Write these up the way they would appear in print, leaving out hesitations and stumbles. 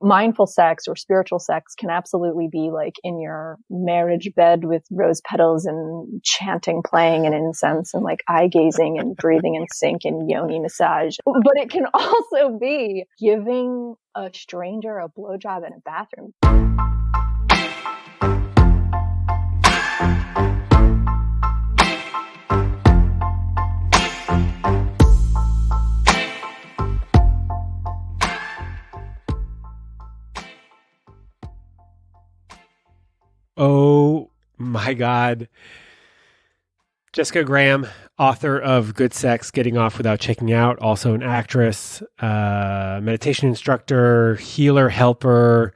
mindful sex or spiritual sex can absolutely be like in your marriage bed with rose petals and chanting playing and incense and like eye gazing and breathing in sync and yoni massage. But it can also be giving a stranger a blowjob in a bathroom. Oh my God. Jessica Graham, author of Good Sex, Getting Off Without Checking Out, also an actress, meditation instructor, healer, helper.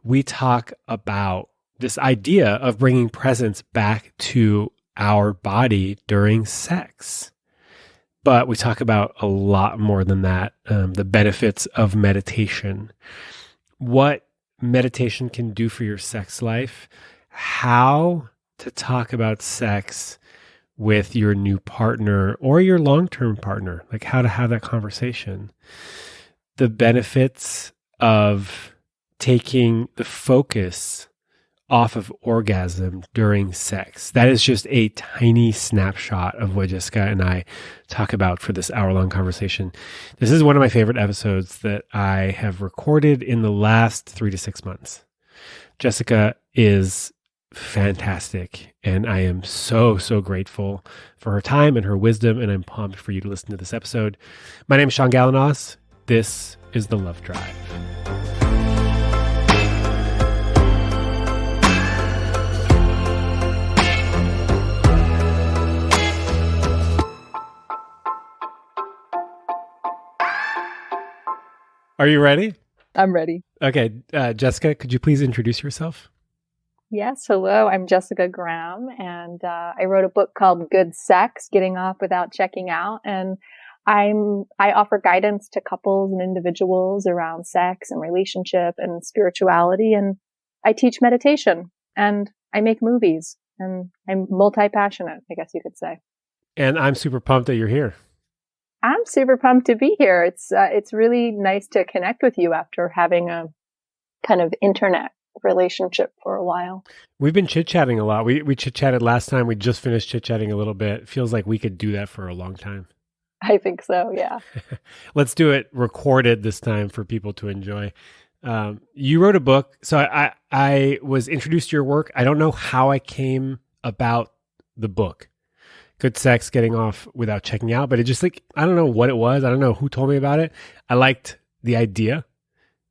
We talk about this idea of bringing presence back to our body during sex. But we talk about a lot more than that, the benefits of meditation, what meditation can do for your sex life, how to talk about sex with your new partner or your long-term partner, like how to have that conversation, the benefits of taking the focus off of orgasm during sex. That is just a tiny snapshot of what Jessica and I talk about for this hour-long conversation. This is one of my favorite episodes that I have recorded in the last 3 to 6 months. Jessica is fantastic, and I am so grateful for her time and her wisdom, and I'm pumped for you to listen to this episode. My name is Shaun Galanos. This is The Love Drive. Are you ready? I'm ready. Okay. Jessica, could you please introduce yourself? Yes. Hello. I'm Jessica Graham, and I wrote a book called Good Sex, Getting Off Without Checking Out. And I offer guidance to couples and individuals around sex and relationship and spirituality. And I teach meditation and I make movies, and I'm multi-passionate, I guess you could say. And I'm super pumped that you're here. I'm super pumped to be here. It's really nice to connect with you after having a kind of internet relationship for a while. We've been chit-chatting a lot. We chit-chatted last time. We just finished chit-chatting a little bit. Feels like we could do that for a long time. I think so, yeah. Let's do it recorded this time for people to enjoy. You wrote a book. So I was introduced to your work. I don't know how I came about the book. Good Sex, Getting Off Without Checking Out. But it just like, I don't know what it was. I don't know who told me about it. I liked the idea.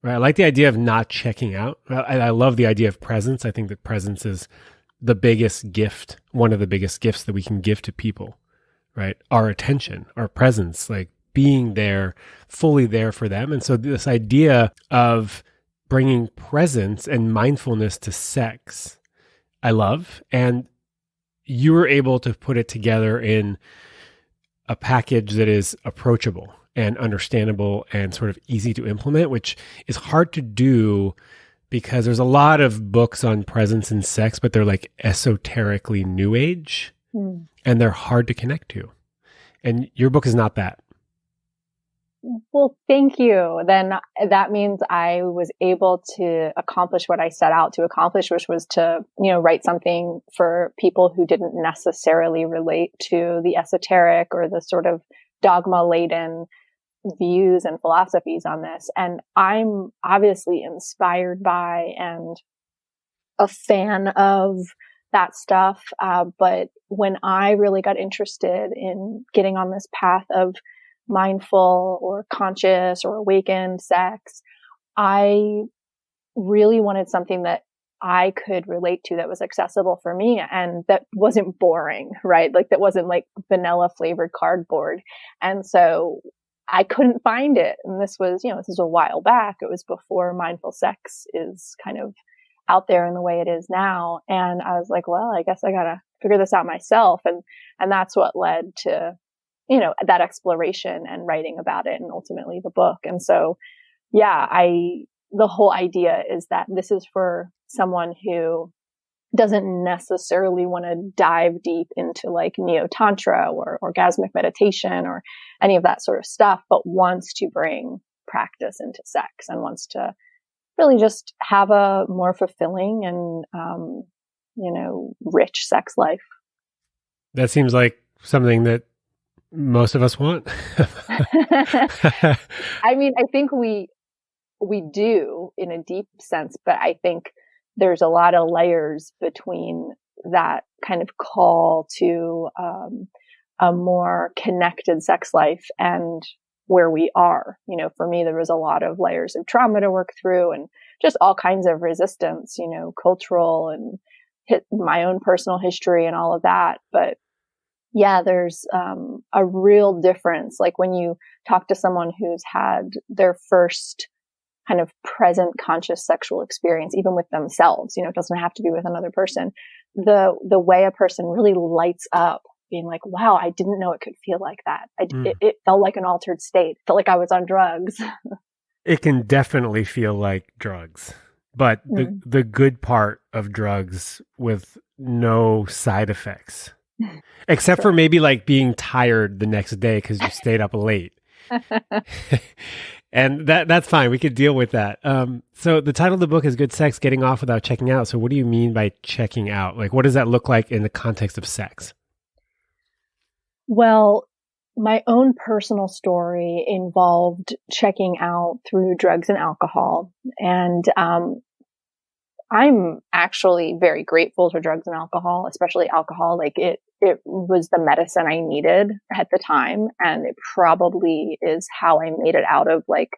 Right. I like the idea of not checking out. I love the idea of presence. I think that presence is the biggest gift, one of the biggest gifts that we can give to people, right? Our attention, our presence, like being there, fully there for them. And so this idea of bringing presence and mindfulness to sex, I love. And you were able to put it together in a package that is approachable and understandable and sort of easy to implement, which is hard to do because there's a lot of books on presence and sex, but they're like esoterically new age and they're hard to connect to. And your book is not that. Well, thank you. Then that means I was able to accomplish what I set out to accomplish, which was to, write something for people who didn't necessarily relate to the esoteric or the sort of dogma-laden views and philosophies on this. And I'm obviously inspired by and a fan of that stuff. But when I really got interested in getting on this path of mindful or conscious or awakened sex, I really wanted something that I could relate to, that was accessible for me and that wasn't boring, right? Like that wasn't like vanilla flavored cardboard. And so I couldn't find it. And this was a while back. It was before mindful sex is kind of out there in the way it is now. And I was like, well, I guess I got to figure this out myself. And that's what led to, that exploration and writing about it and ultimately the book. And so, yeah, the whole idea is that this is for someone who doesn't necessarily want to dive deep into like neo-tantra or orgasmic meditation or any of that sort of stuff, but wants to bring practice into sex and wants to really just have a more fulfilling and, rich sex life. That seems like something that most of us want. I mean, I think we do in a deep sense, but I think there's a lot of layers between that kind of call to a more connected sex life and where we are. For me, there was a lot of layers of trauma to work through and just all kinds of resistance, cultural and my own personal history and all of that. But yeah, there's a real difference. Like when you talk to someone who's had their first kind of present conscious sexual experience, even with themselves, it doesn't have to be with another person. The way a person really lights up being like, wow, I didn't know it could feel like that. It felt like an altered state. It felt like I was on drugs. It can definitely feel like drugs, but the good part of drugs with no side effects, except for maybe like being tired the next day because you stayed up late. And that's fine. We could deal with that. So the title of the book is Good Sex, Getting Off Without Checking Out. So what do you mean by checking out? Like, what does that look like in the context of sex? Well, my own personal story involved checking out through drugs and alcohol. And I'm actually very grateful for drugs and alcohol, especially alcohol. Like it was the medicine I needed at the time. And it probably is how I made it out of like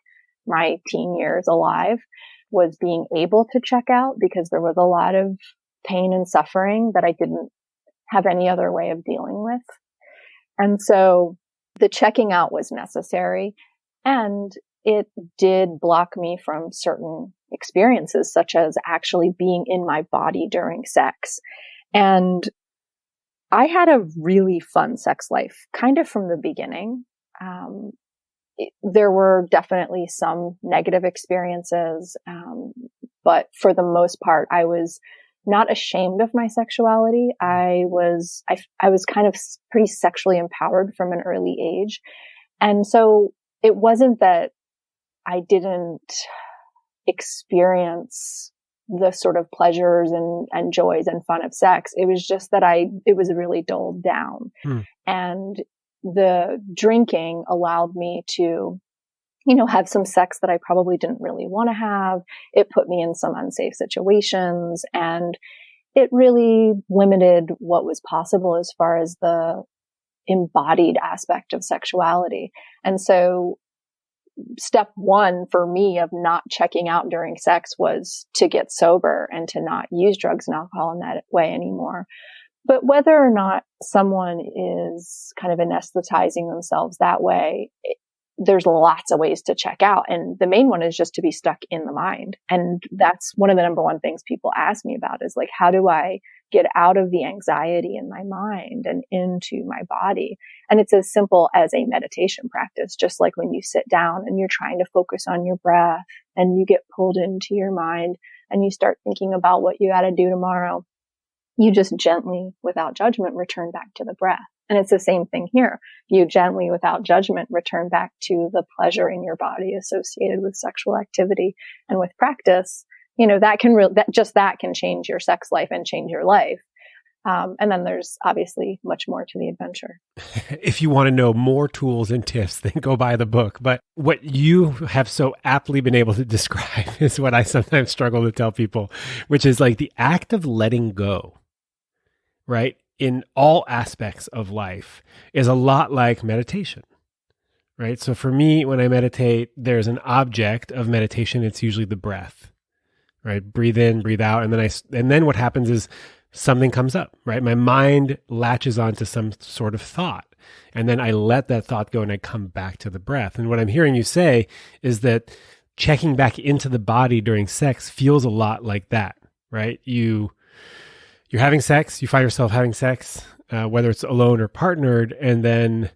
my teen years alive, was being able to check out, because there was a lot of pain and suffering that I didn't have any other way of dealing with. And so the checking out was necessary, and it did block me from certain experiences, such as actually being in my body during sex. And I had a really fun sex life, kind of from the beginning. There were definitely some negative experiences, but for the most part, I was not ashamed of my sexuality. I was kind of pretty sexually empowered from an early age. And so it wasn't that I didn't experience the sort of pleasures and joys and fun of sex. It was just that it was really dulled down. And the drinking allowed me to, have some sex that I probably didn't really want to have. It put me in some unsafe situations, and it really limited what was possible as far as the embodied aspect of sexuality. And so step one for me of not checking out during sex was to get sober and to not use drugs and alcohol in that way anymore. But whether or not someone is kind of anesthetizing themselves that way, there's lots of ways to check out. And the main one is just to be stuck in the mind. And that's one of the number one things people ask me about, is like, how do I get out of the anxiety in my mind and into my body? And it's as simple as a meditation practice, just like when you sit down and you're trying to focus on your breath and you get pulled into your mind and you start thinking about what you got to do tomorrow. You just gently, without judgment, return back to the breath. And it's the same thing here. You gently, without judgment, return back to the pleasure in your body associated with sexual activity. And with practice, that can change your sex life and change your life. And then there's obviously much more to the adventure. If you want to know more tools and tips, then go buy the book. But what you have so aptly been able to describe is what I sometimes struggle to tell people, which is like the act of letting go, right? In all aspects of life is a lot like meditation, right? So for me, when I meditate, there's an object of meditation. It's usually the breath, right? Breathe in, breathe out. And then what happens is something comes up, right? My mind latches onto some sort of thought, and then I let that thought go and I come back to the breath. And what I'm hearing you say is that checking back into the body during sex feels a lot like that, right? You're having sex, you find yourself having sex, whether it's alone or partnered, and then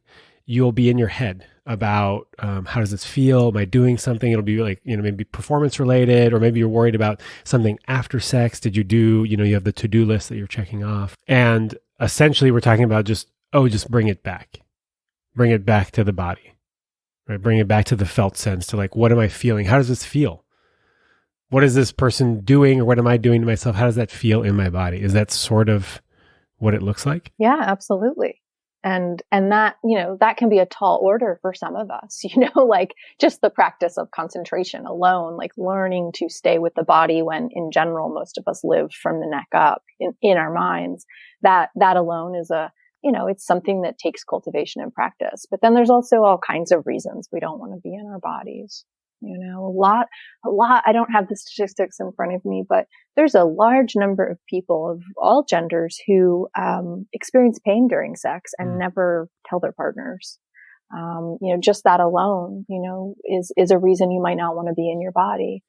you'll be in your head about how does this feel? Am I doing something? It'll be like, maybe performance related, or maybe you're worried about something after sex. Did you do, you have the to-do list that you're checking off. And essentially we're talking about just bring it back. Bring it back to the body, right? Bring it back to the felt sense, to like, what am I feeling? How does this feel? what is this person doing or what am I doing to myself? How does that feel in my body? Is that sort of what it looks like? Yeah, absolutely. And that, that can be a tall order for some of us, like just the practice of concentration alone, like learning to stay with the body when in general, most of us live from the neck up in our minds. That alone is it's something that takes cultivation and practice. But then there's also all kinds of reasons we don't want to be in our bodies. A lot, I don't have the statistics in front of me, but there's a large number of people of all genders who experience pain during sex and never tell their partners. Just that alone, is a reason you might not want to be in your body.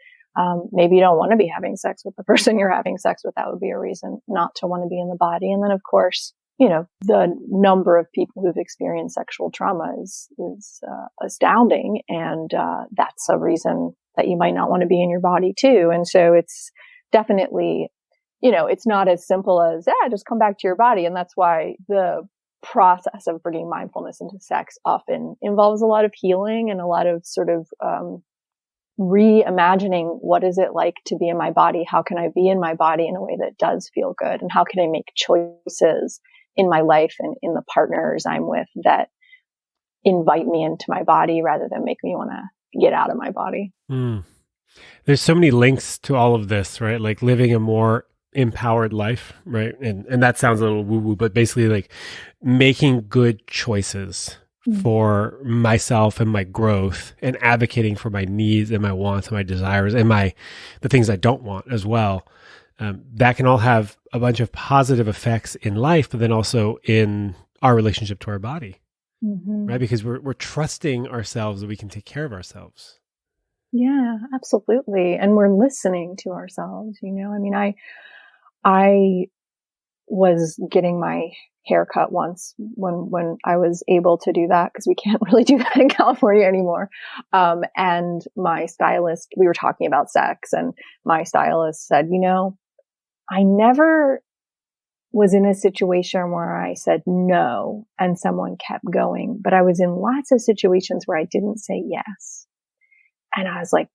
Maybe you don't want to be having sex with the person you're having sex with. That would be a reason not to want to be in the body. And then, of course, the number of people who've experienced sexual trauma is astounding. And that's a reason that you might not want to be in your body too. And so it's definitely, it's not as simple as, just come back to your body. And that's why the process of bringing mindfulness into sex often involves a lot of healing and a lot of sort of reimagining what is it like to be in my body? How can I be in my body in a way that does feel good? And how can I make choices in my life and in the partners I'm with that invite me into my body rather than make me want to get out of my body? There's so many links to all of this, right? Like living a more empowered life, right? And that sounds a little woo-woo, but basically like making good choices for myself and my growth and advocating for my needs and my wants and my desires and the things I don't want as well. That can all have a bunch of positive effects in life, but then also in our relationship to our body, right? Because we're trusting ourselves that we can take care of ourselves. Yeah, absolutely. And we're listening to ourselves, I mean, I was getting my hair cut once when I was able to do that, because we can't really do that in California anymore. And my stylist, we were talking about sex, and my stylist said, I never was in a situation where I said no and someone kept going, but I was in lots of situations where I didn't say yes. And I was like,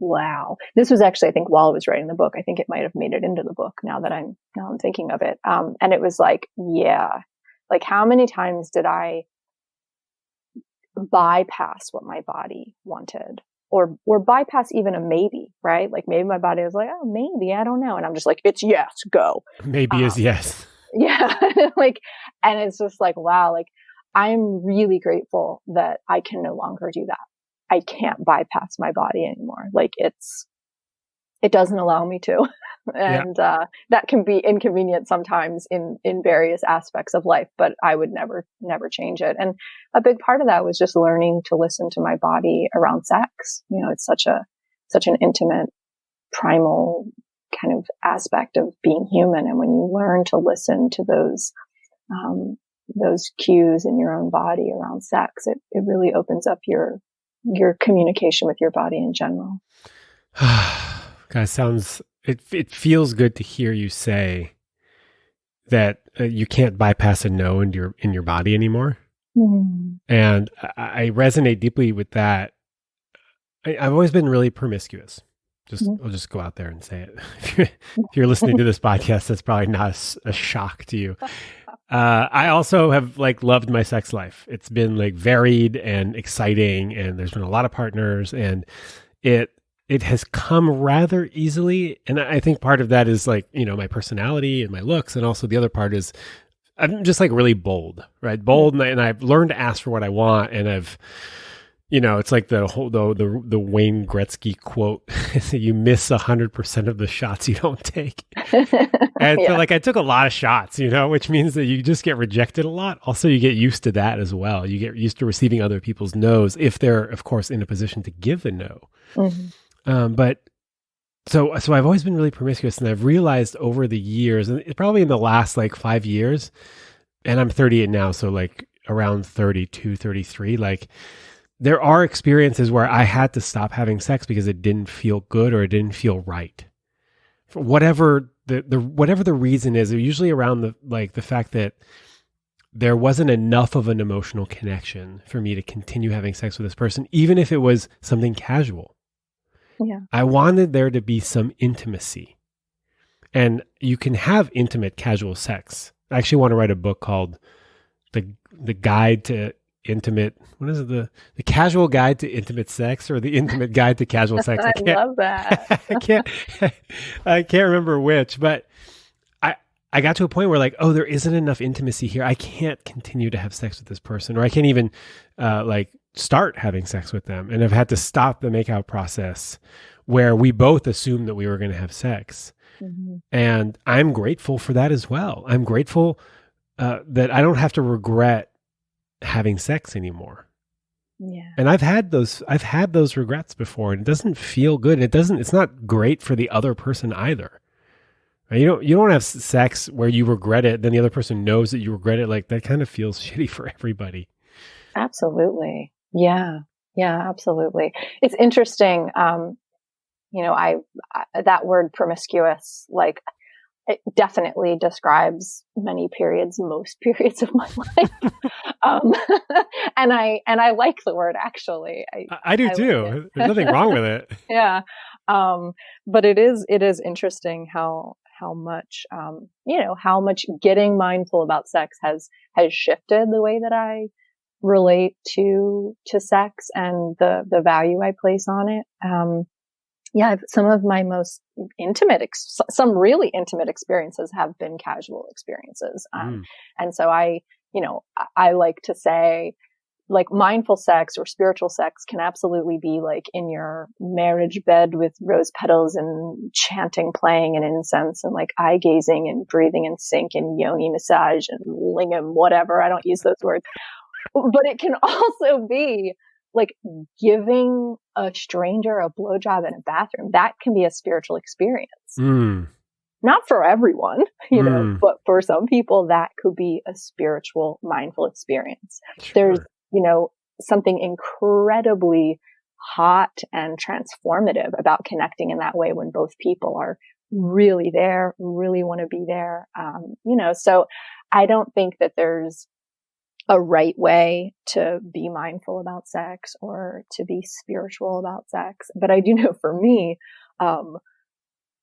wow. This was actually, I think, while I was writing the book. I think it might have made it into the book now I'm thinking of it. And it was like, yeah, like how many times did I bypass what my body wanted or bypass even a maybe, right? Like maybe my body was like, oh, maybe, I don't know. And I'm just like, it's yes, go. Maybe is yes. Yeah. And it's just like, wow, like I'm really grateful that I can no longer do that. I can't bypass my body anymore. Like it doesn't allow me to. And, that can be inconvenient sometimes in various aspects of life, but I would never change it. And a big part of that was just learning to listen to my body around sex. It's such an intimate, primal kind of aspect of being human. And when you learn to listen to those cues in your own body around sex, it really opens up your communication with your body in general. Guys, it feels good to hear you say that you can't bypass a no in your body anymore. And I resonate deeply with that. I've always been really promiscuous. I'll just go out there and say it. If you're listening to this podcast, that's probably not a shock to you. I also have loved my sex life. It's been varied and exciting, and there's been a lot of partners, and it has come rather easily. And I think part of that is my personality and my looks, and also the other part is I'm just really bold, right? Bold, and I've learned to ask for what I want, and I've it's like the Wayne Gretzky quote: "You miss 100% of the shots you don't take." And so I took a lot of shots, which means that you just get rejected a lot. Also, you get used to that as well. You get used to receiving other people's no's if they're, of course, in a position to give a no. But so I've always been really promiscuous, and I've realized over the years, and it's probably in the last 5 years, and I'm 38 now, so around 32, 33, there are experiences where I had to stop having sex because it didn't feel good or it didn't feel right. For whatever the reason is, usually around the fact that there wasn't enough of an emotional connection for me to continue having sex with this person, even if it was something casual. Yeah. I wanted there to be some intimacy. And you can have intimate casual sex. I actually want to write a book called The Guide to Intimate, what is it? The Casual Guide to Intimate Sex, or The Intimate Guide to Casual Sex. I love that. I can't I can't remember which, but I got to a point where like, oh, there isn't enough intimacy here. I can't continue to have sex with this person, or I can't even like start having sex with them. And I've had to stop the makeout process where we both assumed that we were going to have sex. Mm-hmm. And I'm grateful for that as well. I'm grateful that I don't have to regret having sex anymore. Yeah. And I've had those regrets before, and it doesn't feel good. It's not great for the other person either. You don't have sex where you regret it, then the other person knows that you regret it. Like, that kind of feels shitty for everybody. Absolutely. Yeah. Yeah, absolutely. It's interesting. That word promiscuous, like, it definitely describes most periods of my life. And I like the word, actually. I do too. Like, there's nothing wrong with it. Yeah. But it is interesting how much, how much getting mindful about sex has shifted the way that I relate to sex and the value I place on it. Some of my most some really intimate experiences have been casual experiences. And so I like to say, like, mindful sex or spiritual sex can absolutely be like in your marriage bed with rose petals and chanting playing and incense and like eye gazing and breathing in sync and yoni massage and lingam, whatever. I don't use those words. But it can also be like giving a stranger a blowjob in a bathroom. That can be a spiritual experience. Not for everyone, but for some people that could be a spiritual, mindful experience. Sure. There's, something incredibly hot and transformative about connecting in that way when both people are really there, really want to be there. So I don't think that there's a right way to be mindful about sex or to be spiritual about sex. But I do know for me,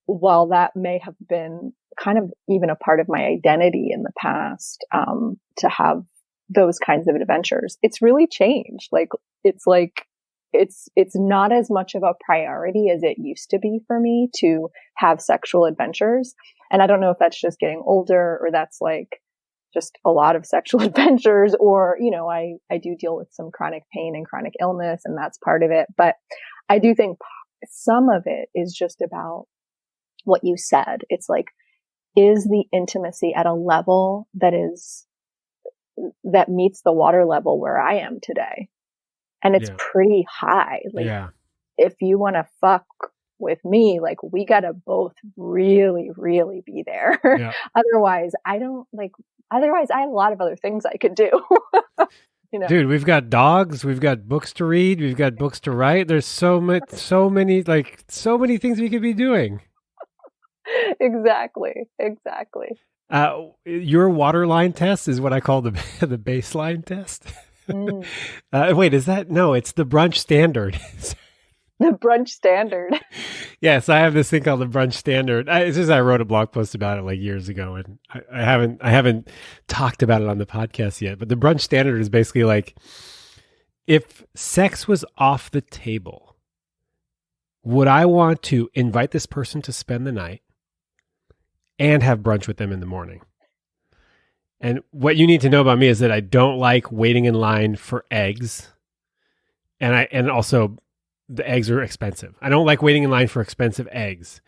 while that may have been kind of even a part of my identity in the past, to have those kinds of adventures, it's really changed. It's not as much of a priority as it used to be for me to have sexual adventures. And I don't know if that's just getting older or that's like just a lot of sexual adventures, or, I do deal with some chronic pain and chronic illness, and that's part of it. But I do think some of it is just about what you said. It's like, is the intimacy at a level that meets the water level where I am today? And it's pretty high. Like, if you want to fuck with me, like, we got to both really, really be there. Yeah. Otherwise, I have a lot of other things I could do. Dude, we've got dogs, we've got books to read, we've got books to write. There's so many things we could be doing. Exactly. Your waterline test is what I call the baseline test. Wait, is that? No, it's the brunch standard. The brunch standard. Yes, I have this thing called the brunch standard. It's just I wrote a blog post about it like years ago, and I haven't talked about it on the podcast yet. But the brunch standard is basically like, if sex was off the table, would I want to invite this person to spend the night and have brunch with them in the morning? And what you need to know about me is that I don't like waiting in line for eggs, and also the eggs are expensive. I don't like waiting in line for expensive eggs.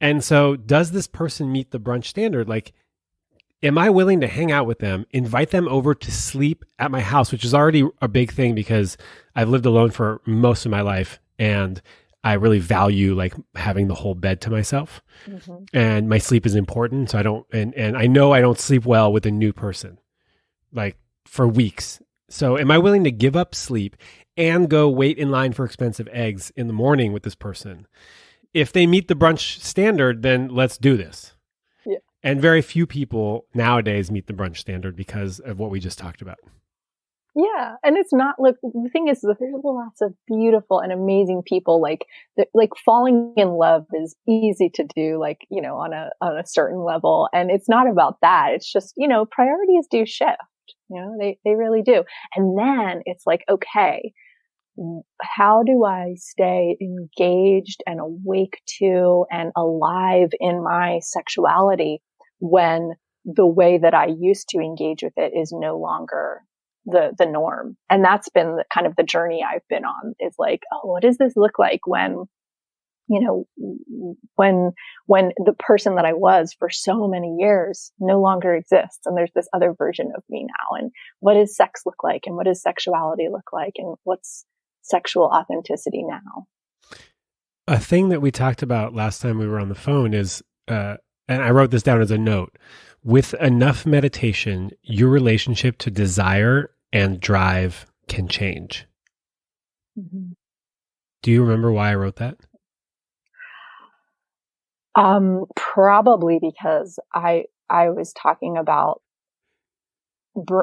And so, does this person meet the brunch standard? Like, am I willing to hang out with them, invite them over to sleep at my house, which is already a big thing because I've lived alone for most of my life, and I really value like having the whole bed to myself. Mm-hmm. And my sleep is important. So and I know I don't sleep well with a new person, like, for weeks. So am I willing to give up sleep and go wait in line for expensive eggs in the morning with this person? If they meet the brunch standard, then let's do this. Yeah. And very few people nowadays meet the brunch standard because of what we just talked about. Yeah. And it's not, look, the thing is that there's lots of beautiful and amazing people, like, like falling in love is easy to do, like, on a certain level. And it's not about that. It's just, priorities do shift, they really do. And then it's like, okay, how do I stay engaged and awake to and alive in my sexuality when the way that I used to engage with it is no longer the norm? And that's been kind of the journey I've been on, is like, oh, what does this look like when, when the person that I was for so many years no longer exists, and there's this other version of me now? And what does sex look like? And what does sexuality look like? And what's sexual authenticity now? A thing that we talked about last time we were on the phone is, and I wrote this down as a note, with enough meditation, your relationship to desire and drive can change. Mm-hmm. Do you remember why I wrote that? Probably because I was talking about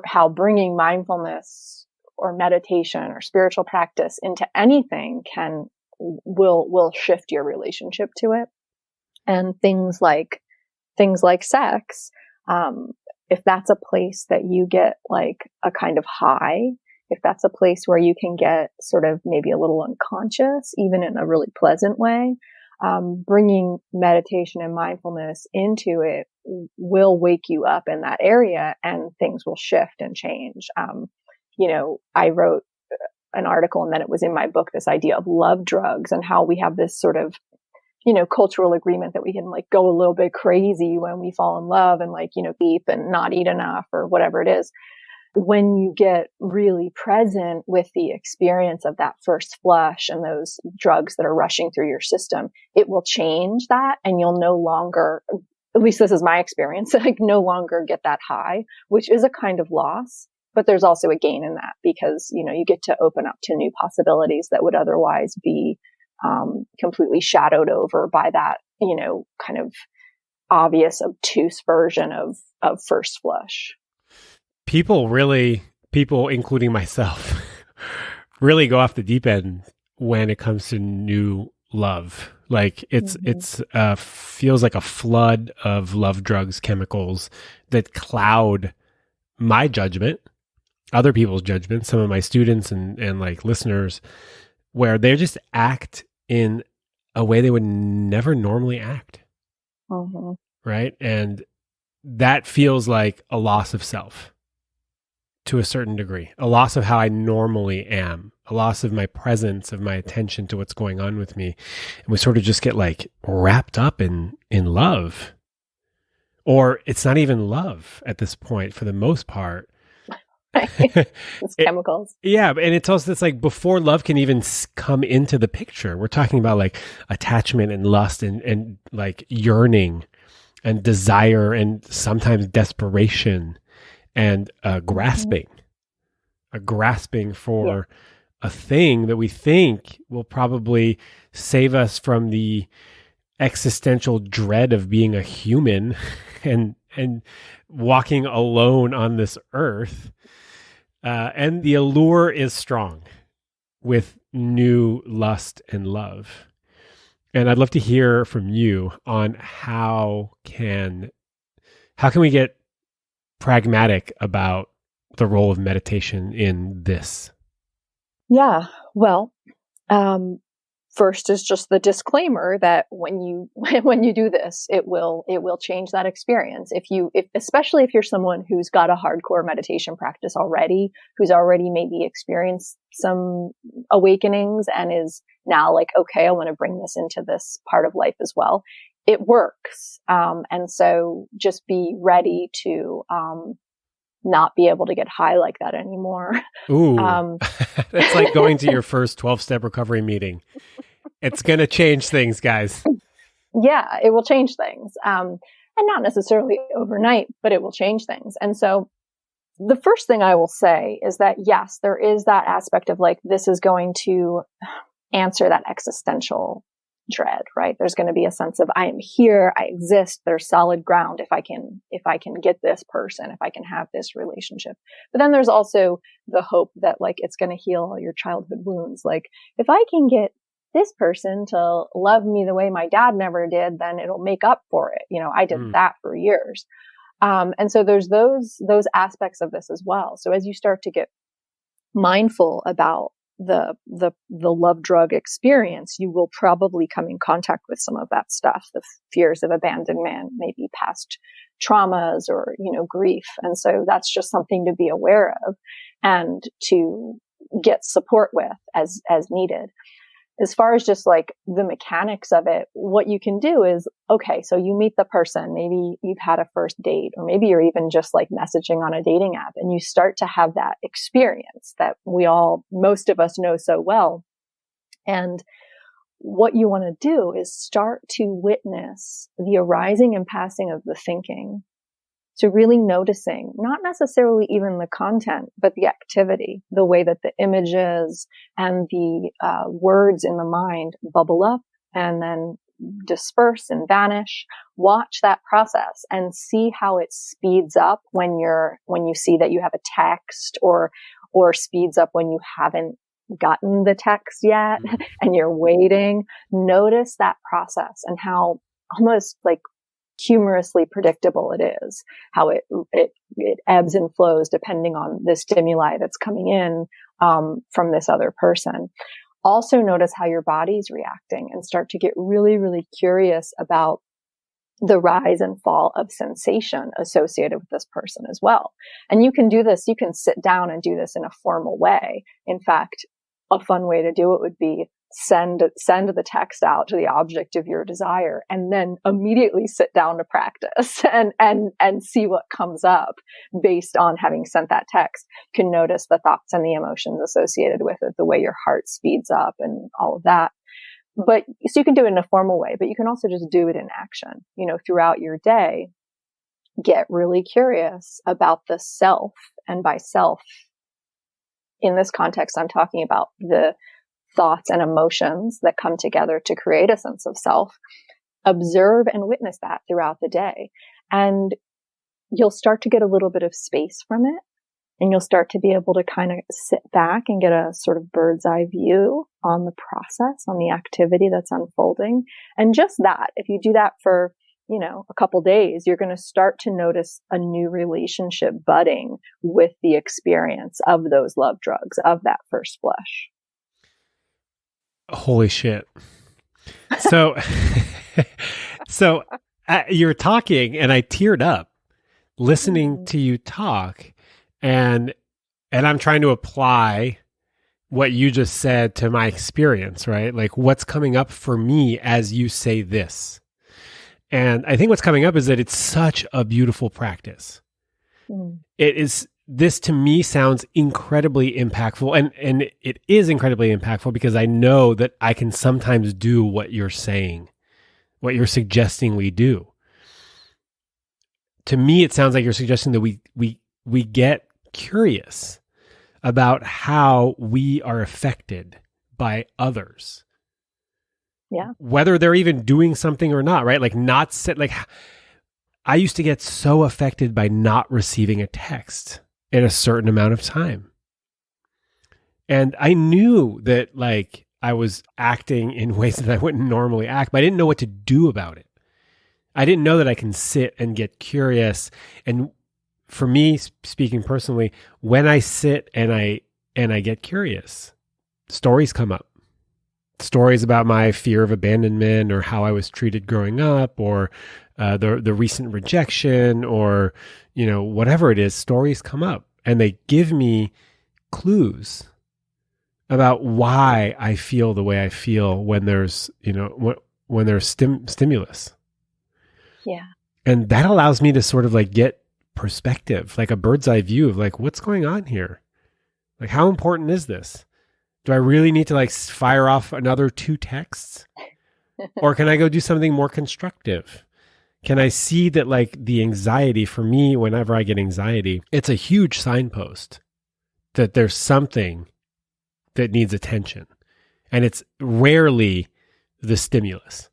how bringing mindfulness or meditation or spiritual practice into anything will shift your relationship to it. And things like sex, if that's a place that you get like a kind of high, if that's a place where you can get sort of maybe a little unconscious, even in a really pleasant way, bringing meditation and mindfulness into it will wake you up in that area, and things will shift and change. I wrote an article, and then it was in my book, this idea of love drugs, and how we have this sort of, cultural agreement that we can like go a little bit crazy when we fall in love and like, eat and not eat enough or whatever it is. When you get really present with the experience of that first flush and those drugs that are rushing through your system, it will change that, and you'll no longer, at least this is my experience, like no longer get that high, which is a kind of loss. But there's also a gain in that, because, you get to open up to new possibilities that would otherwise be completely shadowed over by that, kind of obvious, obtuse version of first flush. People, including myself, really go off the deep end when it comes to new love. Like it's feels like a flood of love drugs, chemicals that cloud my judgment, other people's judgment, some of my students and like listeners, where they just act in a way they would never normally act. Mm-hmm. Right. And that feels like a loss of self to a certain degree, a loss of how I normally am, a loss of my presence, of my attention to what's going on with me. And we sort of just get like wrapped up in love, or it's not even love at this point for the most part. It's chemicals. Yeah. And it's also, it's like before love can even come into the picture, we're talking about like attachment and lust and like yearning and desire and sometimes desperation and grasping for a thing that we think will probably save us from the existential dread of being a human and walking alone on this earth. And the allure is strong with new lust and love. And I'd love to hear from you on how can we get pragmatic about the role of meditation in this? Yeah. Well, first is just the disclaimer that when you do this, it will change that experience. Especially if you're someone who's got a hardcore meditation practice already, who's already maybe experienced some awakenings and is now like, okay, I want to bring this into this part of life as well. It works. And so just be ready to, not be able to get high like that anymore. Ooh, that's like going to your first 12-step recovery meeting. It's going to change things, guys. Yeah, it will change things. And not necessarily overnight, but it will change things. And so the first thing I will say is that, yes, there is that aspect of like, this is going to answer that existential dread, right? There's going to be a sense of, I am here, I exist, there's solid ground if I can get this person, if I can have this relationship. But then there's also the hope that like it's going to heal all your childhood wounds. Like if I can get this person to love me the way my dad never did, then it'll make up for it. I did that for years. And so there's those aspects of this as well. So as you start to get mindful about the love drug experience, you will probably come in contact with some of that stuff, the fears of abandonment, maybe past traumas or, grief. And so that's just something to be aware of and to get support with as needed. As far as just like the mechanics of it, what you can do is, okay, so you meet the person, maybe you've had a first date, or maybe you're even just like messaging on a dating app, and you start to have that experience that most of us know so well. And what you want to do is start to witness the arising and passing of the thinking. So really noticing, not necessarily even the content, but the activity, the way that the images and the words in the mind bubble up and then disperse and vanish. Watch that process and see how it speeds up when you see that you have a text, or speeds up when you haven't gotten the text yet and you're waiting. Notice that process and how almost like humorously predictable it is, how it ebbs and flows depending on the stimuli that's coming in from this other person. Also notice how your body's reacting and start to get really, really curious about the rise and fall of sensation associated with this person as well. And you can do this, you can sit down and do this in a formal way. In fact, a fun way to do it would be send the text out to the object of your desire and then immediately sit down to practice and see what comes up based on having sent that text. You can notice the thoughts and the emotions associated with it, the way your heart speeds up and all of that. But so you can do it in a formal way, but you can also just do it in action, throughout your day. Get really curious about the self. And by self, in this context, I'm talking about the thoughts and emotions that come together to create a sense of self. Observe and witness that throughout the day. And you'll start to get a little bit of space from it. And you'll start to be able to kind of sit back and get a sort of bird's eye view on the process, on the activity that's unfolding. And just that, if you do that for, a couple days, you're going to start to notice a new relationship budding with the experience of those love drugs, of that first blush. Holy shit. So, you were talking and I teared up listening to you talk, and I'm trying to apply what you just said to my experience, right? Like what's coming up for me as you say this. And I think what's coming up is that it's such a beautiful practice. This to me sounds incredibly impactful, and it is incredibly impactful because I know that I can sometimes do what you're saying, what you're suggesting we do. To me, it sounds like you're suggesting that we get curious about how we are affected by others. Yeah. Whether they're even doing something or not, right? Like I used to get so affected by not receiving a text in a certain amount of time. And I knew that like I was acting in ways that I wouldn't normally act, but I didn't know what to do about it. I didn't know that I can sit and get curious. And for me, speaking personally, when I sit and I get curious, stories come up. Stories about my fear of abandonment or how I was treated growing up, or the recent rejection, or whatever it is. Stories come up and they give me clues about why I feel the way I feel when there's when there's stimulus. Yeah, and that allows me to sort of like get perspective, like a bird's eye view of like what's going on here. Like how important is this? Do I really need to like fire off another 2 texts? Or can I go do something more constructive? Can I see that like the anxiety for me, whenever I get anxiety, it's a huge signpost that there's something that needs attention. And it's rarely the stimulus.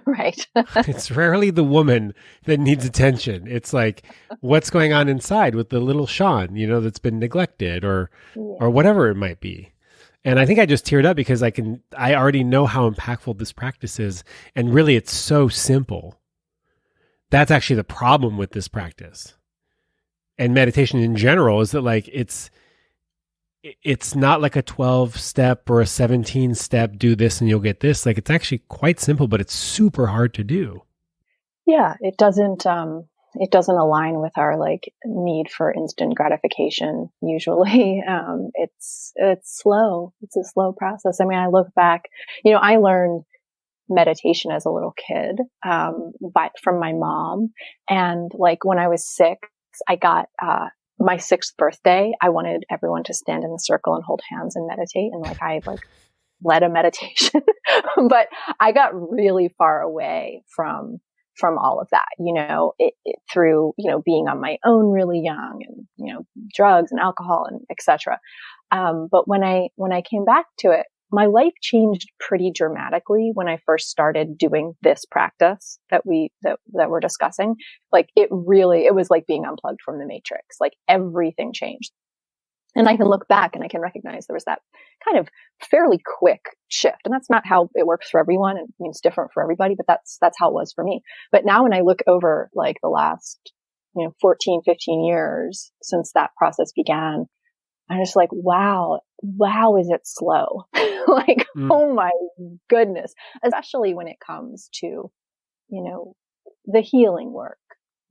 Right. It's rarely the woman that needs attention. It's like, what's going on inside with the little Shaun, that's been neglected or whatever it might be. And I think I just teared up because I already know how impactful this practice is. And really, it's so simple. That's actually the problem with this practice. And meditation in general is that it's not like a 12-step or a 17-step, do this and you'll get this. Like, it's actually quite simple, but it's super hard to do. Yeah, it doesn't align with our need for instant gratification. Usually, it's slow. It's a slow process. I mean, I look back, I learned meditation as a little kid, from my mom. And when I was 6, I got, my 6th birthday, I wanted everyone to stand in a circle and hold hands and meditate. And I led a meditation, but I got really far away from all of that, through, being on my own really young and, drugs and alcohol and et cetera. But when I came back to it, my life changed pretty dramatically when I first started doing this practice that we're discussing. It was like being unplugged from the matrix. Everything changed. And I can look back and I can recognize there was that kind of fairly quick shift. And that's not how it works for everyone. It means different for everybody, but that's how it was for me. But now when I look over the last, 14, 15 years since that process began, I'm just wow, is it slow? Oh my goodness. Especially when it comes to, the healing work,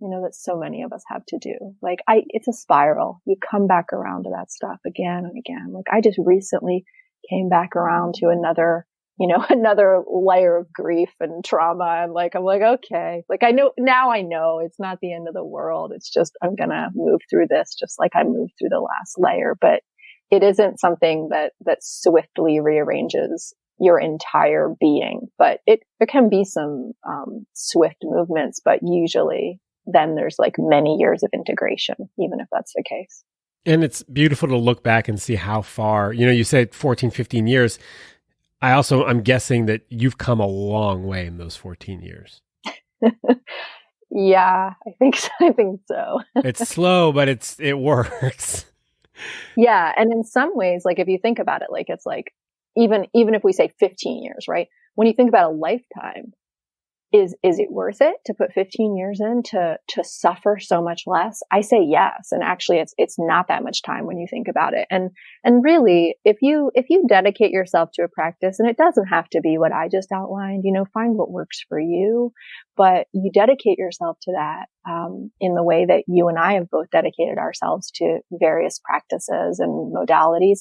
that so many of us have to do. It's a spiral. You come back around to that stuff again and again. I just recently came back around to another layer of grief and trauma. And okay, I know it's not the end of the world. It's just, I'm going to move through this just like I moved through the last layer, but it isn't something that swiftly rearranges your entire being, but there can be some, swift movements, but usually then there's many years of integration, even if that's the case. And it's beautiful to look back and see how far, you said 14, 15 years. I'm guessing that you've come a long way in those 14 years. Yeah, I think so. It's slow, but it works. Yeah. And in some ways, if you think about it, it's even if we say 15 years, right? When you think about a lifetime, is it worth it to put 15 years in to suffer so much less? I say yes. And actually it's not that much time when you think about it. And really, if you dedicate yourself to a practice, and it doesn't have to be what I just outlined, find what works for you, but you dedicate yourself to that, in the way that you and I have both dedicated ourselves to various practices and modalities,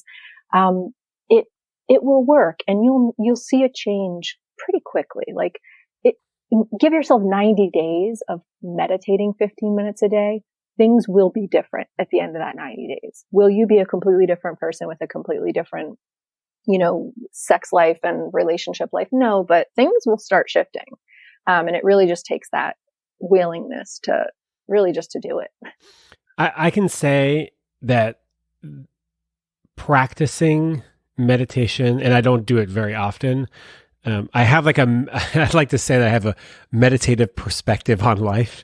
it will work, and you'll see a change pretty quickly. Give yourself 90 days of meditating 15 minutes a day. Things will be different at the end of that 90 days. Will you be a completely different person with a completely different, sex life and relationship life? No, but things will start shifting. And it really just takes that willingness to really just to do it. I can say that practicing meditation, and I don't do it very often, I have I'd like to say that I have a meditative perspective on life.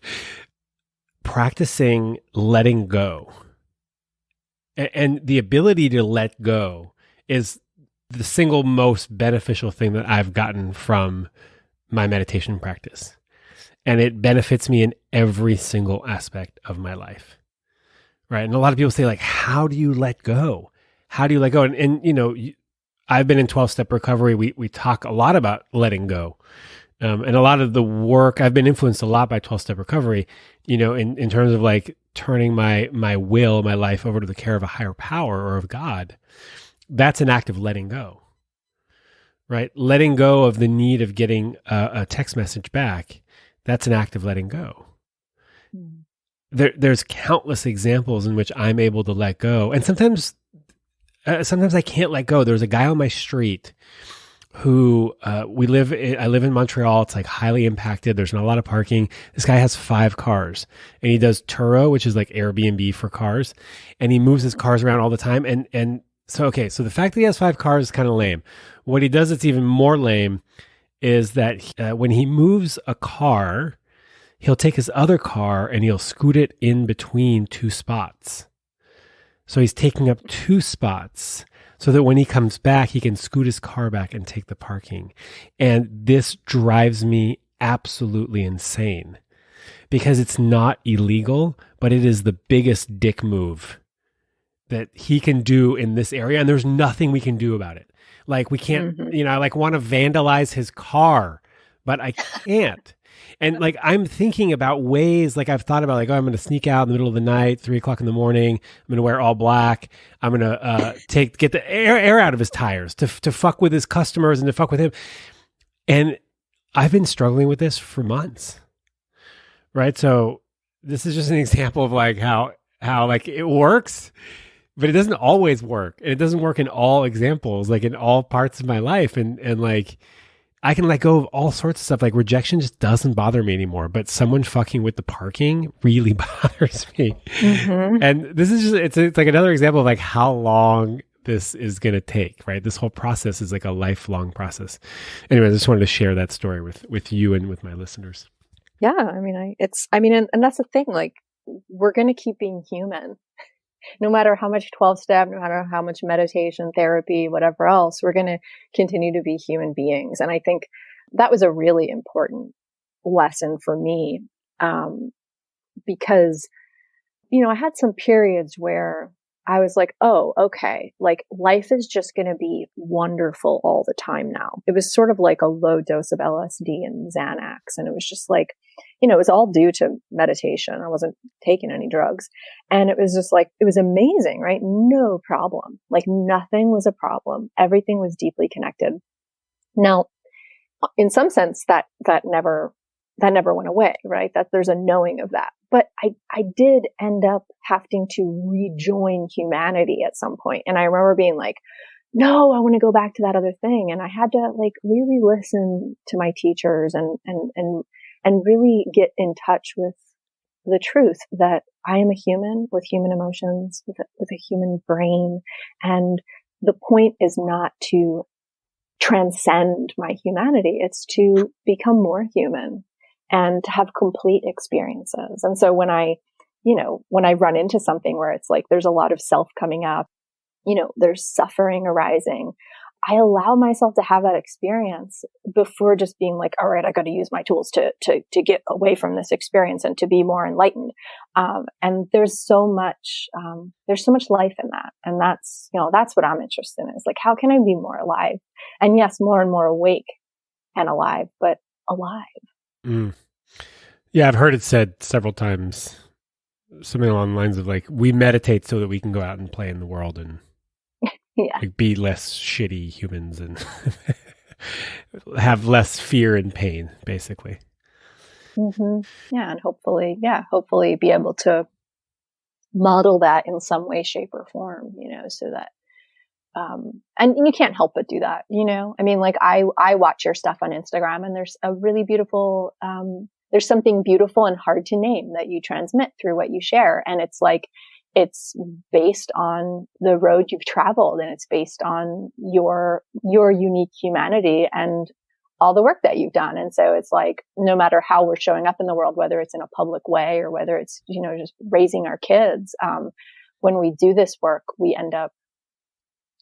Practicing letting go and the ability to let go is the single most beneficial thing that I've gotten from my meditation practice. And it benefits me in every single aspect of my life. Right. And a lot of people say, how do you let go? How do you let go? And I've been in 12-step recovery. We talk a lot about letting go. And a lot of the work, I've been influenced a lot by 12-step recovery, in terms of turning my will, my life over to the care of a higher power or of God. That's an act of letting go, right? Letting go of the need of getting a text message back. That's an act of letting go. There's countless examples in which I'm able to let go. And sometimes I can't let go. There's a guy on my street who I live in Montreal. It's highly impacted. There's not a lot of parking. This guy has 5 cars, and he does Turo, which is Airbnb for cars. And he moves his cars around all the time. And So, okay, so the fact that he has 5 cars is kind of lame. What he does that's even more lame is that when he moves a car, he'll take his other car and he'll scoot it in between 2 spots. So he's taking up 2 spots so that when he comes back, he can scoot his car back and take the parking. And this drives me absolutely insane because it's not illegal, but it is the biggest dick move that he can do in this area. And there's nothing we can do about it. Like we can't, I like want to vandalize his car, but I can't. And like, I'm thinking about ways, like I've thought about like, oh, I'm going to sneak out in the middle of the night, 3 o'clock in the morning. I'm going to wear all black. I'm going to get the air out of his tires to fuck with his customers and to fuck with him. And I've been struggling with this for months. Right. So this is just an example of like how like it works, but it doesn't always work. And it doesn't work in all examples, like in all parts of my life. And like, I can let go of all sorts of stuff. Like rejection just doesn't bother me anymore, but someone fucking with the parking really bothers me. And this is just, it's like another example of like how long this is going to take, right? This whole process is like a lifelong process. Anyway, I just wanted to share that story with you and with my listeners. Yeah. I mean, and that's the thing, like we're going to keep being human. No matter how much 12-step, no matter how much meditation, therapy, whatever else, we're going to continue to be human beings. And I think that was a really important lesson for me, because, I had some periods where I was like, oh, okay, like life is just going to be wonderful all the time now. It was sort of like a low dose of LSD and Xanax. And it was just like, it was all due to meditation. I wasn't taking any drugs. And it was just like, it was amazing, right? No problem. Like nothing was a problem. Everything was deeply connected. Now, in some sense, that never went away, right? That there's a knowing of that. But I did end up having to rejoin humanity at some point. And I remember being like, no, I want to go back to that other thing. And I had to like really listen to my teachers and really get in touch with the truth that I am a human with human emotions, with a human brain. And the point is not to transcend my humanity. It's to become more human and to have complete experiences. And so when I run into something where it's like, there's a lot of self coming up, there's suffering arising, I allow myself to have that experience before just being like, all right, I got to use my tools to get away from this experience and to be more enlightened. And there's so much life in that. And that's what I'm interested in, is like, how can I be more alive? And yes, more and more awake and alive, but alive. Mm. Yeah. I've heard it said several times, something along the lines of like, we meditate so that we can go out and play in the world and like be less shitty humans and have less fear and pain, basically. Yeah. And hopefully be able to model that in some way, shape or form, so that, and you can't help but do that, I mean, like I watch your stuff on Instagram and there's a really beautiful, there's something beautiful and hard to name that you transmit through what you share. And it's like, it's based on the road you've traveled, and it's based on your unique humanity and all the work that you've done. And so it's like, no matter how we're showing up in the world, whether it's in a public way or whether it's, just raising our kids, when we do this work, we end up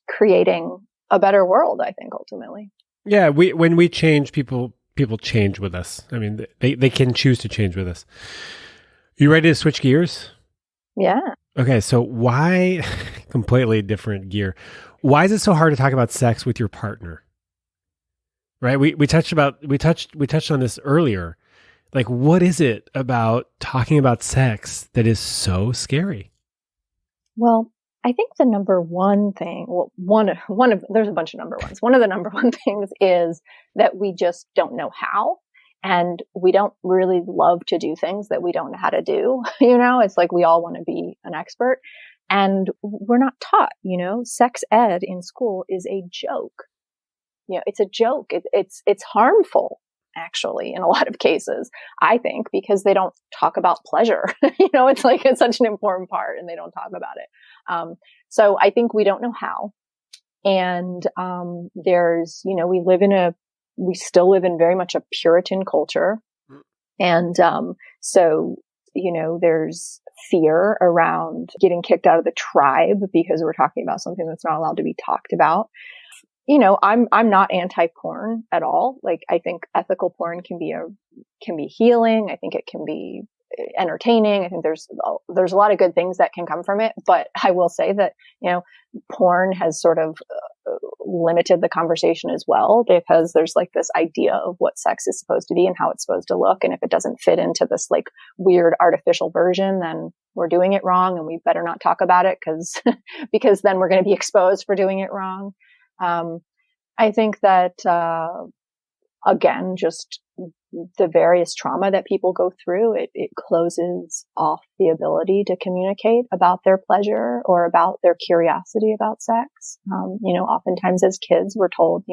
creating a better world, I think, ultimately. Yeah. When we change, people change with us. I mean, they can choose to change with us. You ready to switch gears? Yeah. Okay, so why, completely different gear, why is it so hard to talk about sex with your partner? Right? We touched on this earlier. Like, what is it about talking about sex that is so scary? Well, I think the number one thing, there's a bunch of number ones. One of the number one things is that we just don't know how. And we don't really love to do things that we don't know how to do. It's like we all want to be an expert, and we're not taught, sex ed in school is a joke. It's a joke. It's harmful. actually, in a lot of cases, I think, because they don't talk about pleasure. It's like it's such an important part and they don't talk about it. So I think we don't know how. And there's, we still live in very much a Puritan culture. And so, there's fear around getting kicked out of the tribe because we're talking about something that's not allowed to be talked about. I'm not anti-porn at all. Like, I think ethical porn can be healing. I think it can be entertaining. I think there's a lot of good things that can come from it. But I will say that, porn has sort of limited the conversation as well, because there's like this idea of what sex is supposed to be and how it's supposed to look. And if it doesn't fit into this like weird artificial version, then we're doing it wrong and we better not talk about it because then we're going to be exposed for doing it wrong. I think that, again, just the various trauma that people go through, it closes off the ability to communicate about their pleasure or about their curiosity about sex. Oftentimes as kids, we're told,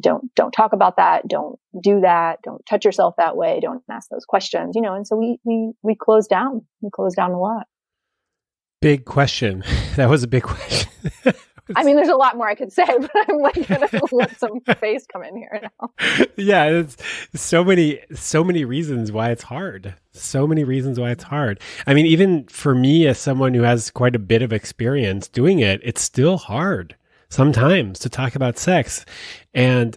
don't talk about that. Don't do that. Don't touch yourself that way. Don't ask those questions, and so we close down. We close down a lot. Big question. That was a big question. I mean, there's a lot more I could say, but I'm like going to let some space come in here now. Yeah, it's so many reasons why it's hard. So many reasons why it's hard. I mean, even for me as someone who has quite a bit of experience doing it, it's still hard sometimes to talk about sex. And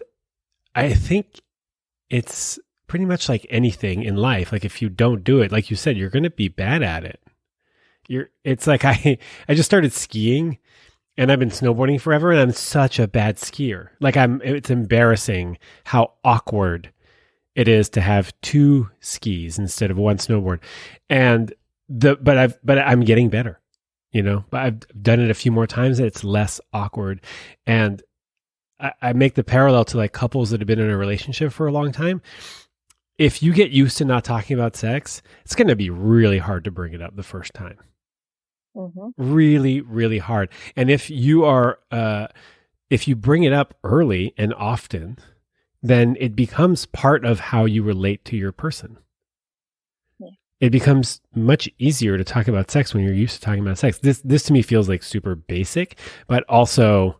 I think it's pretty much like anything in life. Like if you don't do it, like you said, you're going to be bad at it. It's like I just started skiing. And I've been snowboarding forever, and I'm such a bad skier. Like it's embarrassing how awkward it is to have two skis instead of one snowboard. And but I'm getting better, but I've done it a few more times and it's less awkward. And I make the parallel to like couples that have been in a relationship for a long time. If you get used to not talking about sex, it's going to be really hard to bring it up the first time. Mm-hmm. Really, really hard. And if you bring it up early and often, then it becomes part of how you relate to your person. Yeah. It becomes much easier to talk about sex when you're used to talking about sex. This to me feels like super basic, but also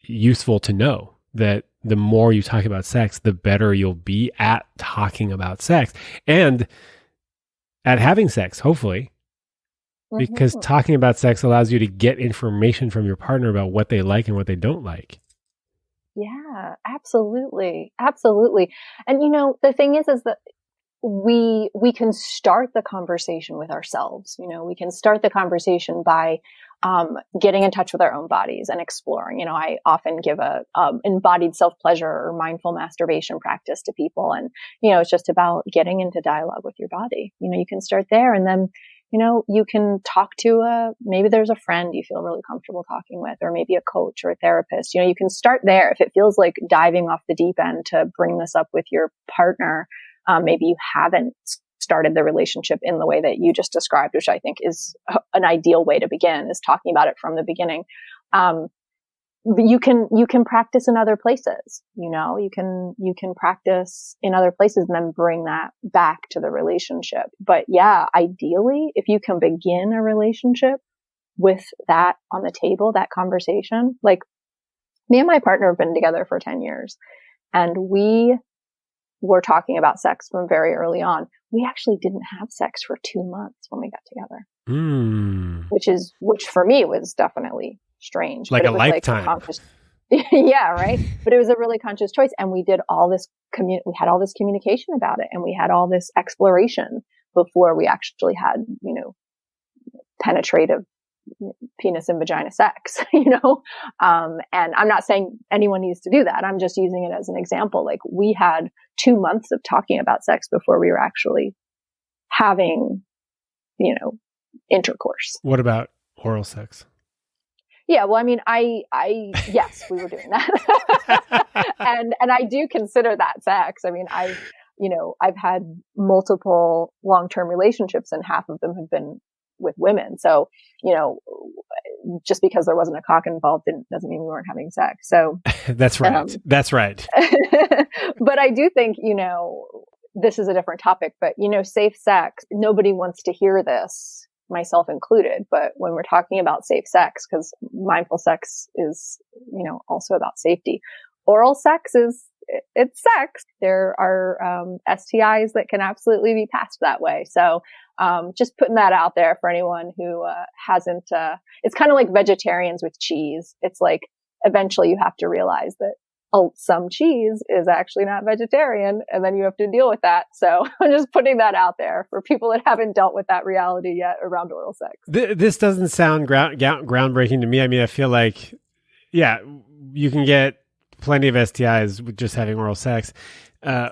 useful to know that the more you talk about sex, the better you'll be at talking about sex and at having sex, hopefully. Because talking about sex allows you to get information from your partner about what they like and what they don't like. Yeah, absolutely. Absolutely. And the thing is that we can start the conversation with ourselves. We can start the conversation by getting in touch with our own bodies and exploring. I often give a embodied self-pleasure or mindful masturbation practice to people. And, it's just about getting into dialogue with your body. You can start there, and then you can talk to maybe there's a friend you feel really comfortable talking with, or maybe a coach or a therapist. You can start there. If it feels like diving off the deep end to bring this up with your partner, maybe you haven't started the relationship in the way that you just described, which I think is an ideal way to begin, is talking about it from the beginning. You can practice in other places, you can practice in other places and then bring that back to the relationship. But yeah, ideally, if you can begin a relationship with that on the table, that conversation, like me and my partner have been together for 10 years and we were talking about sex from very early on. We actually didn't have sex for 2 months when we got together, which for me was definitely strange. Like a lifetime. Yeah, right. But it was a really conscious choice. And we did all this we had all this communication about it, and we had all this exploration before we actually had, penetrative penis and vagina sex, and I'm not saying anyone needs to do that. I'm just using it as an example. Like we had 2 months of talking about sex before we were actually having, intercourse. What about oral sex? Yeah, well, I mean, yes, we were doing that. and I do consider that sex. I mean, I've had multiple long-term relationships and half of them have been with women. So, just because there wasn't a cock involved doesn't mean we weren't having sex. So That's right. That's right. but I do think, this is a different topic, but safe sex, nobody wants to hear this, myself included. But when we're talking about safe sex, because mindful sex is, also about safety, oral sex it's sex. There are STIs that can absolutely be passed that way. So just putting that out there for anyone who hasn't, it's kind of like vegetarians with cheese. It's like eventually you have to realize that some cheese is actually not vegetarian, and then you have to deal with that. So I'm just putting that out there for people that haven't dealt with that reality yet around oral sex. This doesn't sound groundbreaking to me. I mean, I feel like, yeah, you can get plenty of STIs with just having oral sex.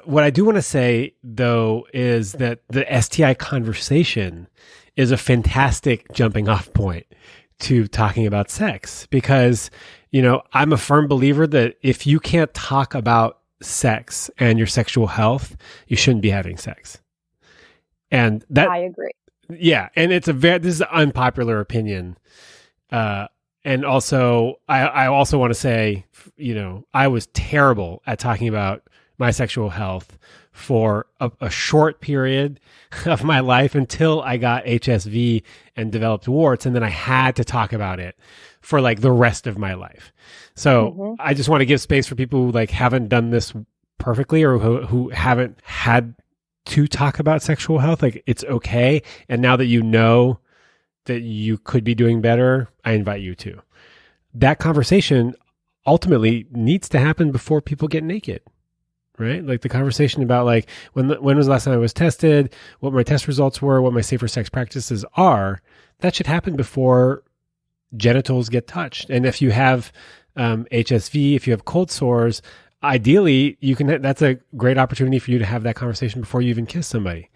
What I do want to say, though, is that the STI conversation is a fantastic jumping off point to talking about sex, because, I'm a firm believer that if you can't talk about sex and your sexual health, you shouldn't be having sex. And that I agree. Yeah. And this is an unpopular opinion. And also, I also want to say, I was terrible at talking about my sexual health for a short period of my life until I got HSV and developed warts. And then I had to talk about it for like the rest of my life. So I just want to give space for people who like haven't done this perfectly, or who haven't had to talk about sexual health. Like, it's okay. And now that you know that you could be doing better, I invite you to. That conversation ultimately needs to happen before people get naked, right? Like the conversation about like, when was the last time I was tested, what my test results were, what my safer sex practices are, that should happen before genitals get touched. And if you have HSV, if you have cold sores, ideally that's a great opportunity for you to have that conversation before you even kiss somebody.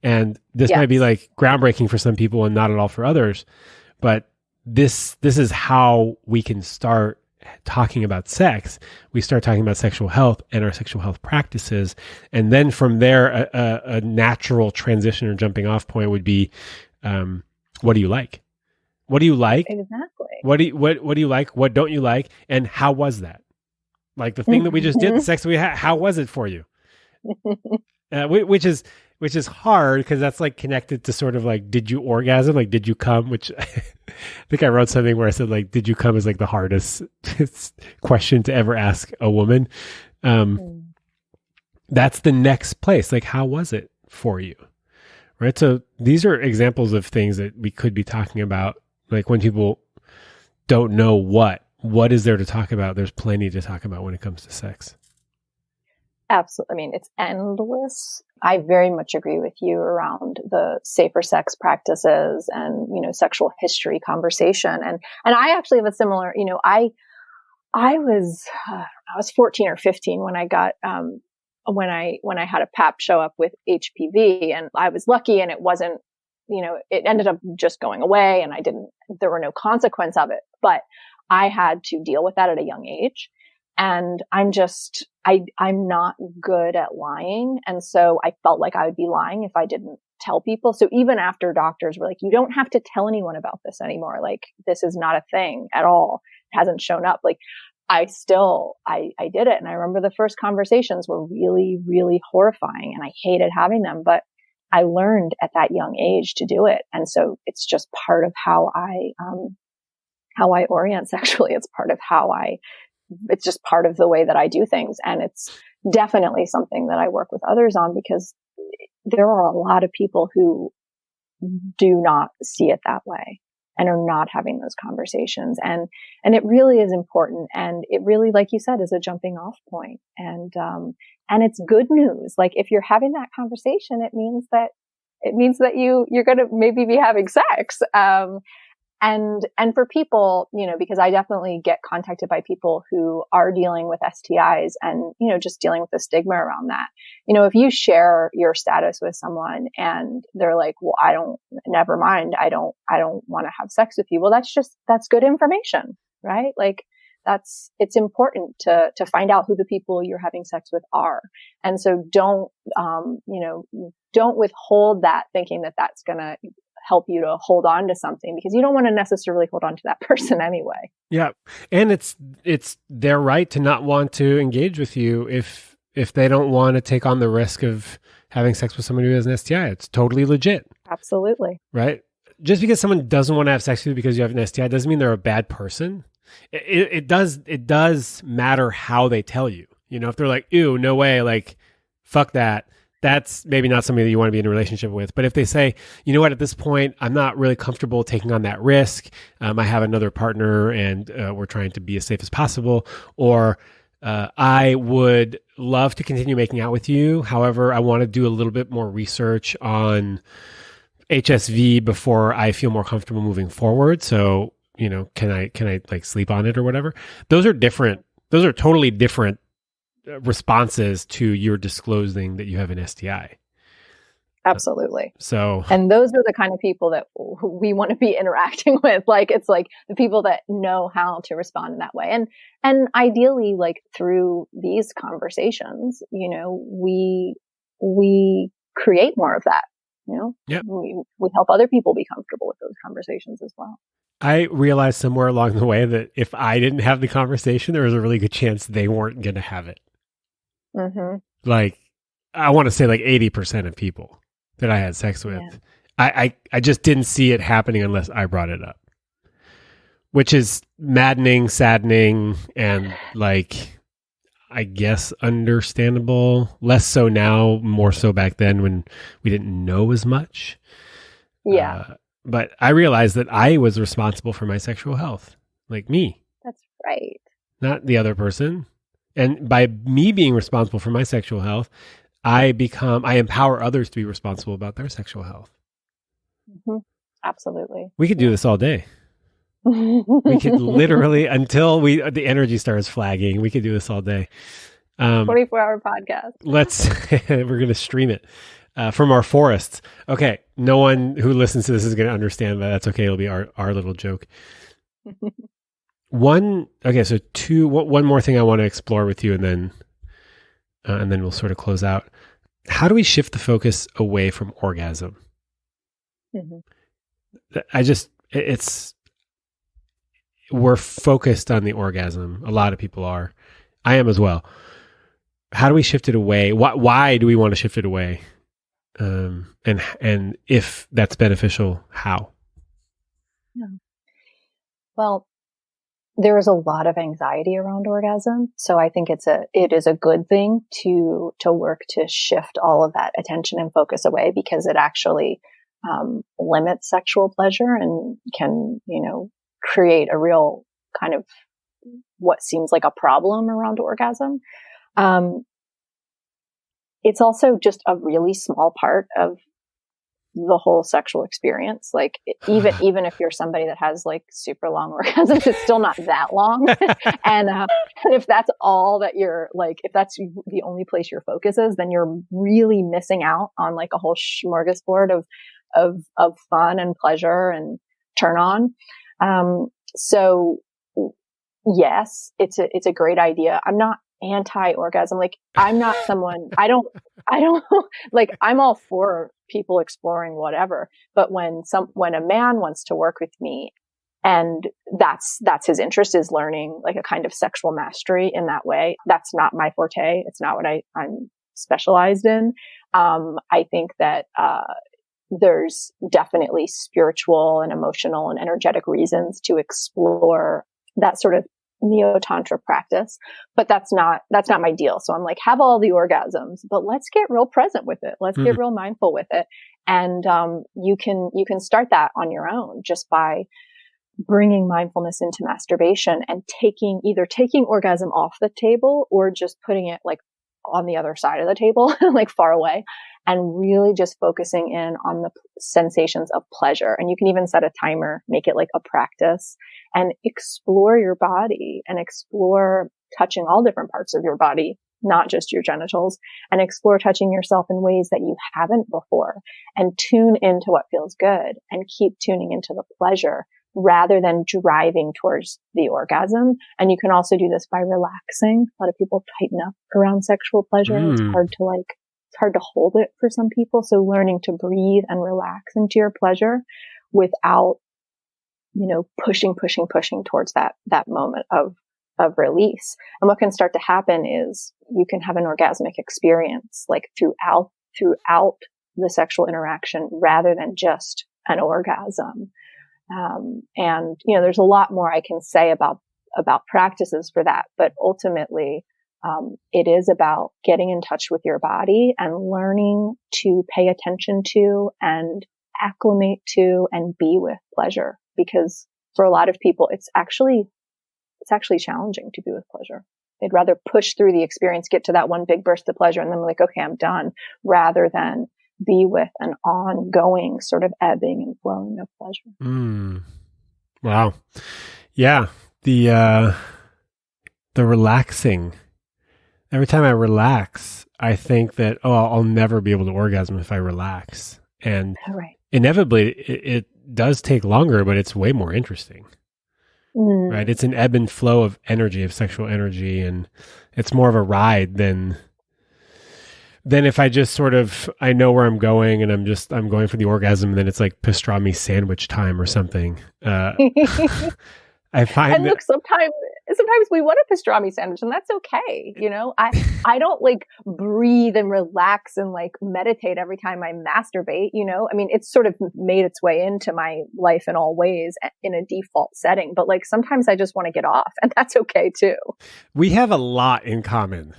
And this might be like groundbreaking for some people and not at all for others, but this is how we can start talking about sex. We start talking about sexual health and our sexual health practices. And then from there, a natural transition or jumping off point would be, what do you like? What do you like? Exactly. What do you like? What don't you like? And how was that? Like the thing that we just did, the sex that we had, how was it for you? Which is hard, because that's like connected to sort of like, did you orgasm? Like, did you come? Which I think I wrote something where I said like, did you come is like the hardest question to ever ask a woman. That's the next place. Like, how was it for you? Right. So these are examples of things that we could be talking about. Like, when people don't know what is there to talk about, there's plenty to talk about when it comes to sex. Absolutely. I mean, it's endless. I very much agree with you around the safer sex practices and, sexual history conversation. And I actually have a similar, I was 14 or 15 when I got, when I had a pap show up with HPV, and I was lucky, and it wasn't, it ended up just going away, and there were no consequence of it, but I had to deal with that at a young age. And I'm not good at lying. And so I felt like I would be lying if I didn't tell people. So even after doctors were like, you don't have to tell anyone about this anymore. Like, this is not a thing at all. It hasn't shown up. Like, I did it. And I remember the first conversations were really, really horrifying, and I hated having them, but I learned at that young age to do it. And so it's just part of how I orient sexually. It's just part of the way that I do things. And it's definitely something that I work with others on, because there are a lot of people who do not see it that way and are not having those conversations. And it really is important. And it really, like you said, is a jumping off point. And it's good news. Like, if you're having that conversation, it means that you're going to maybe be having sex. And for people, because I definitely get contacted by people who are dealing with STIs and, just dealing with the stigma around that. If you share your status with someone and they're like, well, never mind. I don't want to have sex with you. Well, that's good information, right? Like, it's important to find out who the people you're having sex with are. And so don't withhold that, thinking that that's going to help you to hold on to something, because you don't want to necessarily hold on to that person anyway. Yeah. And it's their right to not want to engage with you if they don't want to take on the risk of having sex with someone who has an STI. It's totally legit. Absolutely. Right? Just because someone doesn't want to have sex with you because you have an STI doesn't mean they're a bad person. It does matter how they tell you. You know, if they're like, ew, no way, like, fuck that, that's maybe not somebody that you want to be in a relationship with. But if they say, you know what, at this point, I'm not really comfortable taking on that risk. I have another partner and we're trying to be as safe as possible. Or I would love to continue making out with you. However, I want to do a little bit more research on HSV before I feel more comfortable moving forward. So, you know, can I like sleep on it or whatever? Those are different. Those are totally different responses to your disclosing that you have an STI. Absolutely. So, and those are the kind of people that we want to be interacting with. Like, it's like the people that know how to respond in that way. And ideally, like through these conversations, you know, we create more of that, you know, yep. we help other people be comfortable with those conversations as well. I realized somewhere along the way that if I didn't have the conversation, there was a really good chance they weren't going to have it. Mm-hmm. Like, I want to say like 80% of people that I had sex with, I just didn't see it happening unless I brought it up, which is maddening, saddening, and like, I guess understandable. Less so now, more so back then when we didn't know as much. Yeah. But I realized that I was responsible for my sexual health, like me. That's right. Not the other person. And by me being responsible for my sexual health, I empower others to be responsible about their sexual health. Mm-hmm. Absolutely. We could do this all day. We could literally, until the energy starts flagging, we could do this all day. 24-hour podcast. We're going to stream it from our forests. Okay. No one who listens to this is going to understand, but that's okay. It'll be our little joke. One more thing I want to explore with you, and then we'll sort of close out. How do we shift the focus away from orgasm? Mm-hmm. We're focused on the orgasm. A lot of people are. I am as well. How do we shift it away? Why do we want to shift it away? And if that's beneficial, how? Yeah. Well, there is a lot of anxiety around orgasm. So I think it is a good thing to work to shift all of that attention and focus away, because it actually limits sexual pleasure and can, you know, create a real kind of what seems like a problem around orgasm. It's also just a really small part of the whole sexual experience. Like even if you're somebody that has like super long orgasms, it's still not that long. And if that's all that you're like, if that's the only place your focus is, then you're really missing out on like a whole smorgasbord of fun and pleasure and turn on. So yes, it's a great idea. I'm not anti-orgasm. Like, I'm not someone, I don't like, I'm all for people exploring whatever. But when a man wants to work with me, and that's his interest, is learning like a kind of sexual mastery in that way, that's not my forte. It's not what I'm specialized in. I think that, there's definitely spiritual and emotional and energetic reasons to explore that sort of neo-tantra practice, but that's not my deal. So I'm like, have all the orgasms, but let's get real present with it. Let's get real mindful with it. And, you can start that on your own just by bringing mindfulness into masturbation and taking orgasm off the table, or just putting it like on the other side of the table, like far away, and really just focusing in on the sensations of pleasure. And you can even set a timer, make it like a practice, and explore your body and explore touching all different parts of your body, not just your genitals, and explore touching yourself in ways that you haven't before, and tune into what feels good and keep tuning into the pleasure rather than driving towards the orgasm. And you can also do this by relaxing. A lot of people tighten up around sexual pleasure. It's hard to hold it for some people. So learning to breathe and relax into your pleasure without, pushing towards that moment of release. And what can start to happen is you can have an orgasmic experience like throughout the sexual interaction rather than just an orgasm. And there's a lot more I can say about practices for that, but ultimately, it is about getting in touch with your body and learning to pay attention to and acclimate to and be with pleasure. Because for a lot of people, it's actually challenging to be with pleasure. They'd rather push through the experience, get to that one big burst of pleasure, and then like, okay, I'm done, rather than be with an ongoing sort of ebbing and flowing of pleasure. Wow. Yeah. The relaxing. Every time I relax, I think that, I'll never be able to orgasm if I relax. And inevitably it does take longer, but it's way more interesting. Right? It's an ebb and flow of energy, of sexual energy. And it's more of a ride than if I just sort of, I know where I'm going and I'm going for the orgasm, and then it's like pastrami sandwich time or something. I find and look, sometimes we want a pastrami sandwich, and that's okay. I don't like breathe and relax and like meditate every time I masturbate. I mean, it's sort of made its way into my life in all ways in a default setting, but like sometimes I just want to get off, and that's okay too. We have a lot in common.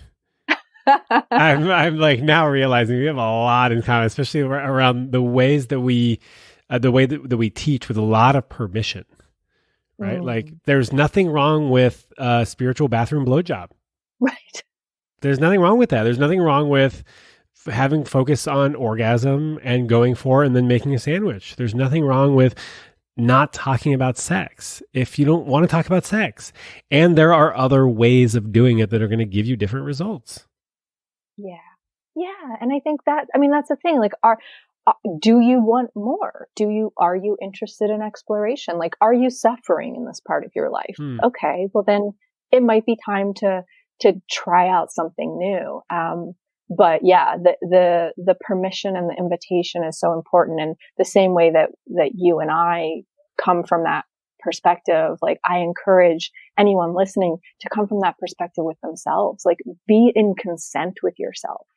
I'm like now realizing we have a lot in common, especially around the ways that we, the way that we teach with a lot of permission. Right? Like there's nothing wrong with a spiritual bathroom blowjob. Right. There's nothing wrong with that. There's nothing wrong with having focus on orgasm and going for it and then making a sandwich. There's nothing wrong with not talking about sex if you don't want to talk about sex. And there are other ways of doing it that are going to give you different results. Yeah. Yeah. And I think that's the thing. Like, do you want more? Are you interested in exploration? Like, are you suffering in this part of your life? Okay. Well, then it might be time to try out something new. But yeah, the permission and the invitation is so important. And the same way that you and I come from that perspective, like I encourage anyone listening to come from that perspective with themselves. Like, be in consent with yourself.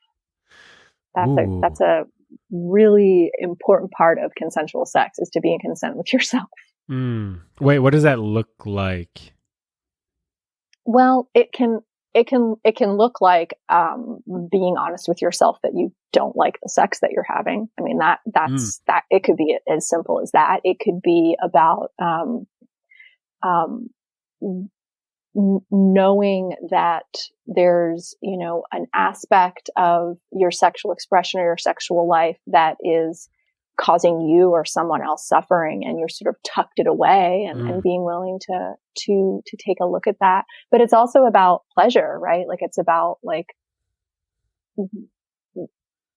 That's a really important part of consensual sex, is to be in consent with yourself. Wait, what does that look like? Well, it can look like being honest with yourself that you don't like the sex that you're having. I mean, that's that. It could be as simple as that. It could be about knowing that there's, an aspect of your sexual expression or your sexual life that is causing you or someone else suffering, and you're sort of tucked it away, and being willing to take a look at that. But it's also about pleasure, right? Like, it's about like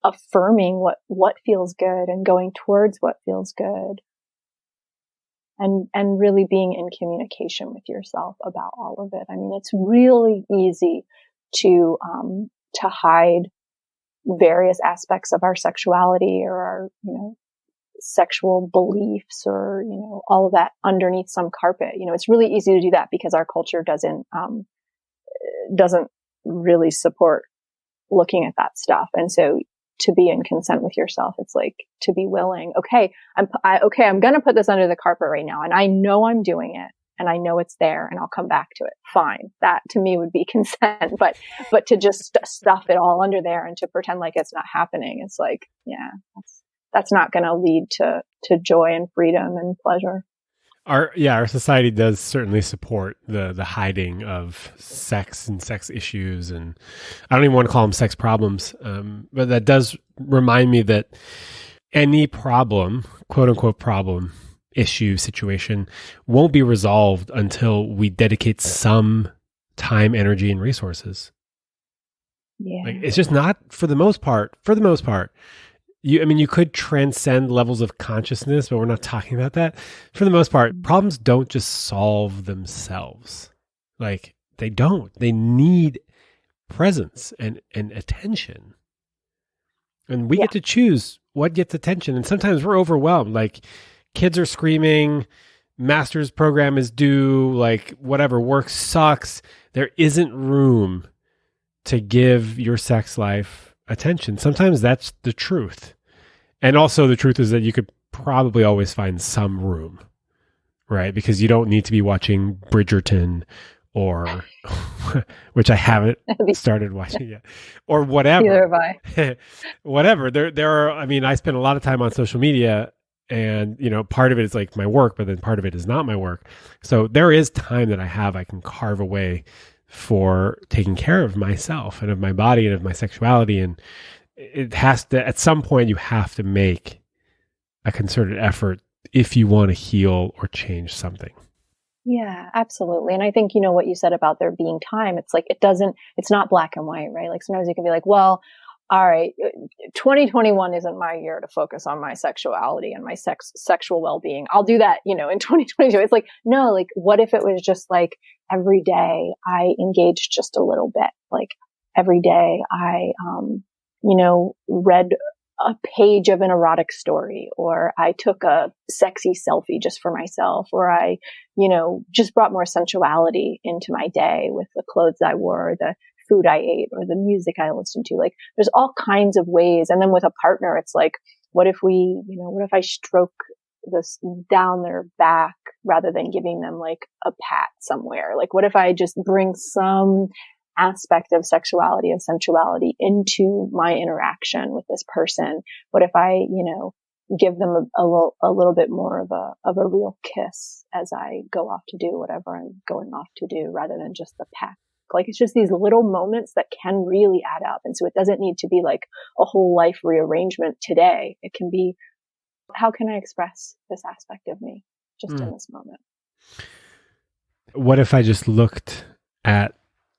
affirming what feels good and going towards what feels good. And really being in communication with yourself about all of it. I mean, it's really easy to hide various aspects of our sexuality or our, sexual beliefs or, all of that underneath some carpet. It's really easy to do that because our culture doesn't really support looking at that stuff. And so to be in consent with yourself, it's like to be willing. Okay, I'm going to put this under the carpet right now, and I know I'm doing it, and I know it's there, and I'll come back to it. Fine, that to me would be consent. But to just stuff it all under there and to pretend like it's not happening, it's like, yeah, that's not going to lead to joy and freedom and pleasure. Our society does certainly support the hiding of sex and sex issues, and I don't even want to call them sex problems, but that does remind me that any problem, quote unquote problem, issue, situation, won't be resolved until we dedicate some time, energy, and resources. Yeah, like it's just not for the most part. You could transcend levels of consciousness, but we're not talking about that. For the most part, problems don't just solve themselves. Like, they don't. They need presence and attention. And we get to choose what gets attention. And sometimes we're overwhelmed. Like kids are screaming, master's program is due, like whatever, work sucks. There isn't room to give your sex life attention. Sometimes that's the truth. And also the truth is that you could probably always find some room, right? Because you don't need to be watching Bridgerton or which I haven't started watching yet, or whatever. Neither have I. Whatever. There are, I mean, I spend a lot of time on social media, and, you know, part of it is like my work, but then part of it is not my work. So there is time that I can carve away for taking care of myself and of my body and of my sexuality. And it has to, at some point, you have to make a concerted effort if you want to heal or change something. Yeah, absolutely. And I think, you know, what you said about there being time, it's like, it's not black and white, right? Like sometimes you can be like, well, all right, 2021 isn't my year to focus on my sexuality and my sexual well-being. I'll do that, you know, in 2022. It's like, no, like what if it was just like every day I engaged just a little bit, like every day I, you know, read a page of an erotic story, or I took a sexy selfie just for myself, or I, you know, just brought more sensuality into my day with the clothes I wore, the food I ate, or the music I listened to. Like there's all kinds of ways. And then with a partner, it's like, what if I stroke this down their back rather than giving them like a pat somewhere? Like what if I just bring some aspect of sexuality, of sensuality into my interaction with this person? What if I, you know, give them a little bit more of a real kiss as I go off to do whatever I'm going off to do, rather than just the pack? Like it's just these little moments that can really add up. And so it doesn't need to be like a whole life rearrangement today. It can be, how can I express this aspect of me just in this moment? What if I just looked at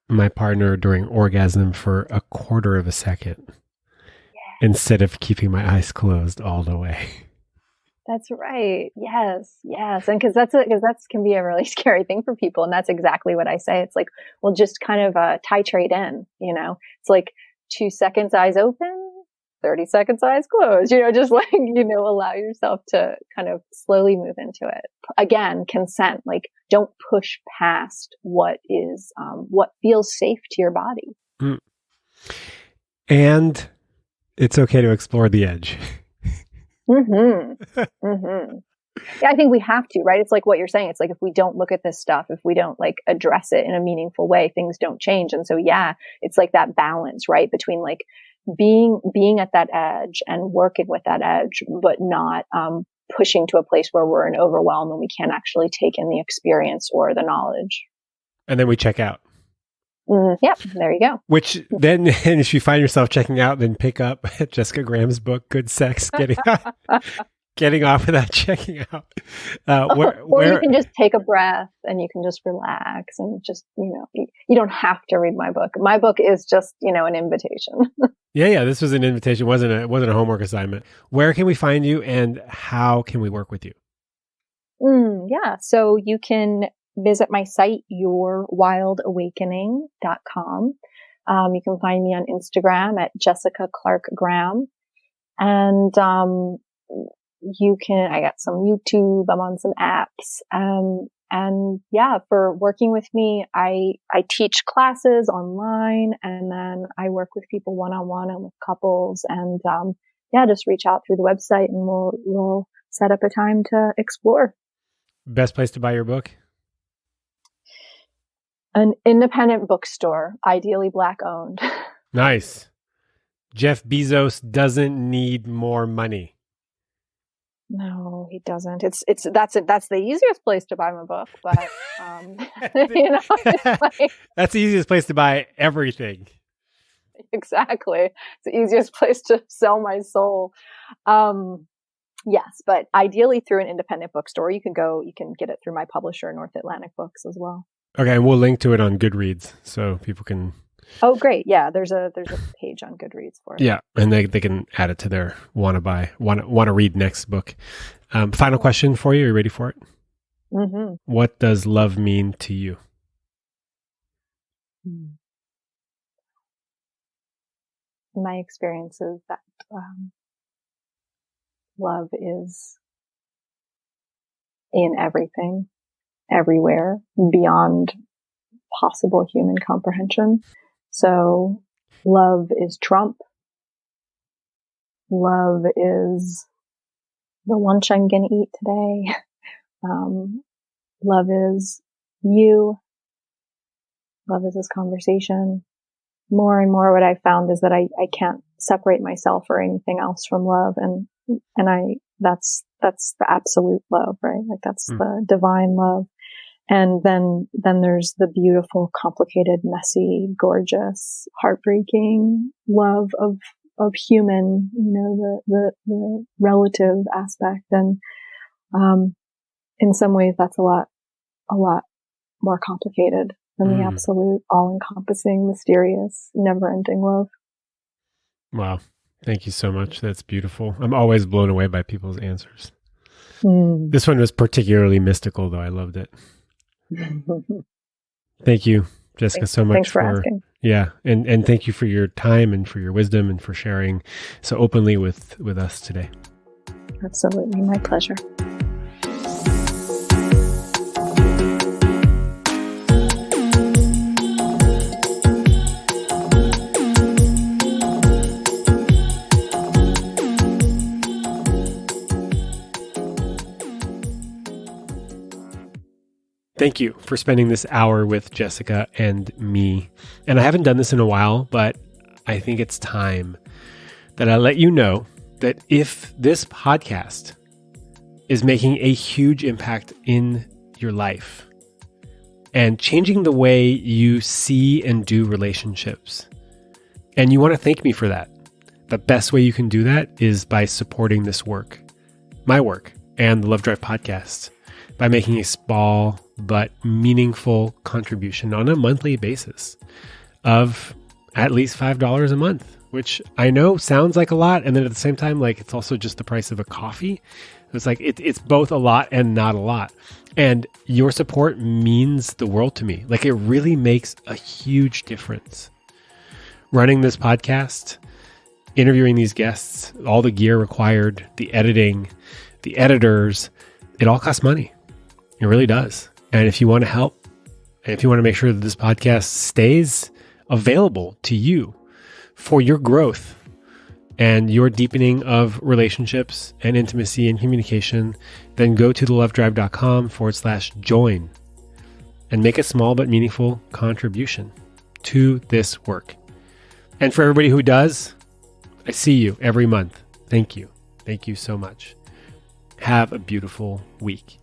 my partner during orgasm for a quarter of a second instead of keeping my eyes closed all the way? That's right. Yes. And because that can be a really scary thing for people. And that's exactly what I say. It's like, well, just kind of titrate in, you know, it's like 2 seconds eyes open, 30 seconds eyes closed, you know, just like, you know, allow yourself to kind of slowly move into it. Again, consent, like don't push past what feels safe to your body. Mm. And it's okay to explore the edge. Yeah, I think we have to, right? It's like what you're saying. It's like if we don't look at this stuff, if we don't like address it in a meaningful way, things don't change. And so, yeah, it's like that balance, right? Between like being at that edge and working with that edge, but not pushing to a place where we're in overwhelm and we can't actually take in the experience or the knowledge. And then we check out. Yep, there you go. Which then, and if you find yourself checking out, then pick up Jessica Graham's book, Good Sex, Getting Off Without Checking Out. Or you can just take a breath and you can just relax and just, you know, you don't have to read my book. My book is just, you know, an invitation. Yeah. This was an invitation. It wasn't a homework assignment. Where can we find you and how can we work with you? Yeah. So you can visit my site, yourwildawakening.com. You can find me on Instagram at Jessica Clark Graham. And, I got some YouTube, I'm on some apps. And yeah, for working with me, I teach classes online, and then I work with people one-on-one and with couples. And, just reach out through the website and we'll set up a time to explore. Best place to buy your book? An independent bookstore, ideally Black owned. Nice. Jeff Bezos doesn't need more money. No, he doesn't. That's the easiest place to buy my book, but you know, like, that's the easiest place to buy everything. Exactly. It's the easiest place to sell my soul. Yes, but ideally through an independent bookstore. You can get it through my publisher, North Atlantic Books, as well. Okay, and we'll link to it on Goodreads so people can. Oh, great! Yeah, there's a page on Goodreads for it. Yeah, and they can add it to their want to read next book. Final question for you. Are you ready for it? Mm-hmm. What does love mean to you? my experience is that love is in everything, everywhere, beyond possible human comprehension. So love is Trump. Love is the lunch I'm going to eat today. Love is you. Love is this conversation. More and more what I found is that I can't separate myself or anything else from love. And that's the absolute love, right? Like that's the divine love. And then there's the beautiful, complicated, messy, gorgeous, heartbreaking love of human, the relative aspect. And, in some ways that's a lot more complicated than the absolute, all-encompassing, mysterious, never-ending love. Wow. Thank you so much. That's beautiful. I'm always blown away by people's answers. This one was particularly mystical, though. I loved it. Thank you, Jessica, so much. Thanks for asking. Yeah. And thank you for your time and for your wisdom and for sharing so openly with us today. Absolutely. My pleasure. Thank you for spending this hour with Jessica and me. And I haven't done this in a while, but I think it's time that I let you know that if this podcast is making a huge impact in your life and changing the way you see and do relationships, and you want to thank me for that, the best way you can do that is by supporting this work, my work, and the Love Drive podcast, by making a small but meaningful contribution on a monthly basis of at least $5 a month, which I know sounds like a lot. And then at the same time, like it's also just the price of a coffee. It's like, it's both a lot and not a lot. And your support means the world to me. Like it really makes a huge difference. Running this podcast, interviewing these guests, all the gear required, the editing, the editors, it all costs money. It really does. And if you want to help, and if you want to make sure that this podcast stays available to you for your growth and your deepening of relationships and intimacy and communication, then go to thelovedrive.com/join and make a small but meaningful contribution to this work. And for everybody who does, I see you every month. Thank you. Thank you so much. Have a beautiful week.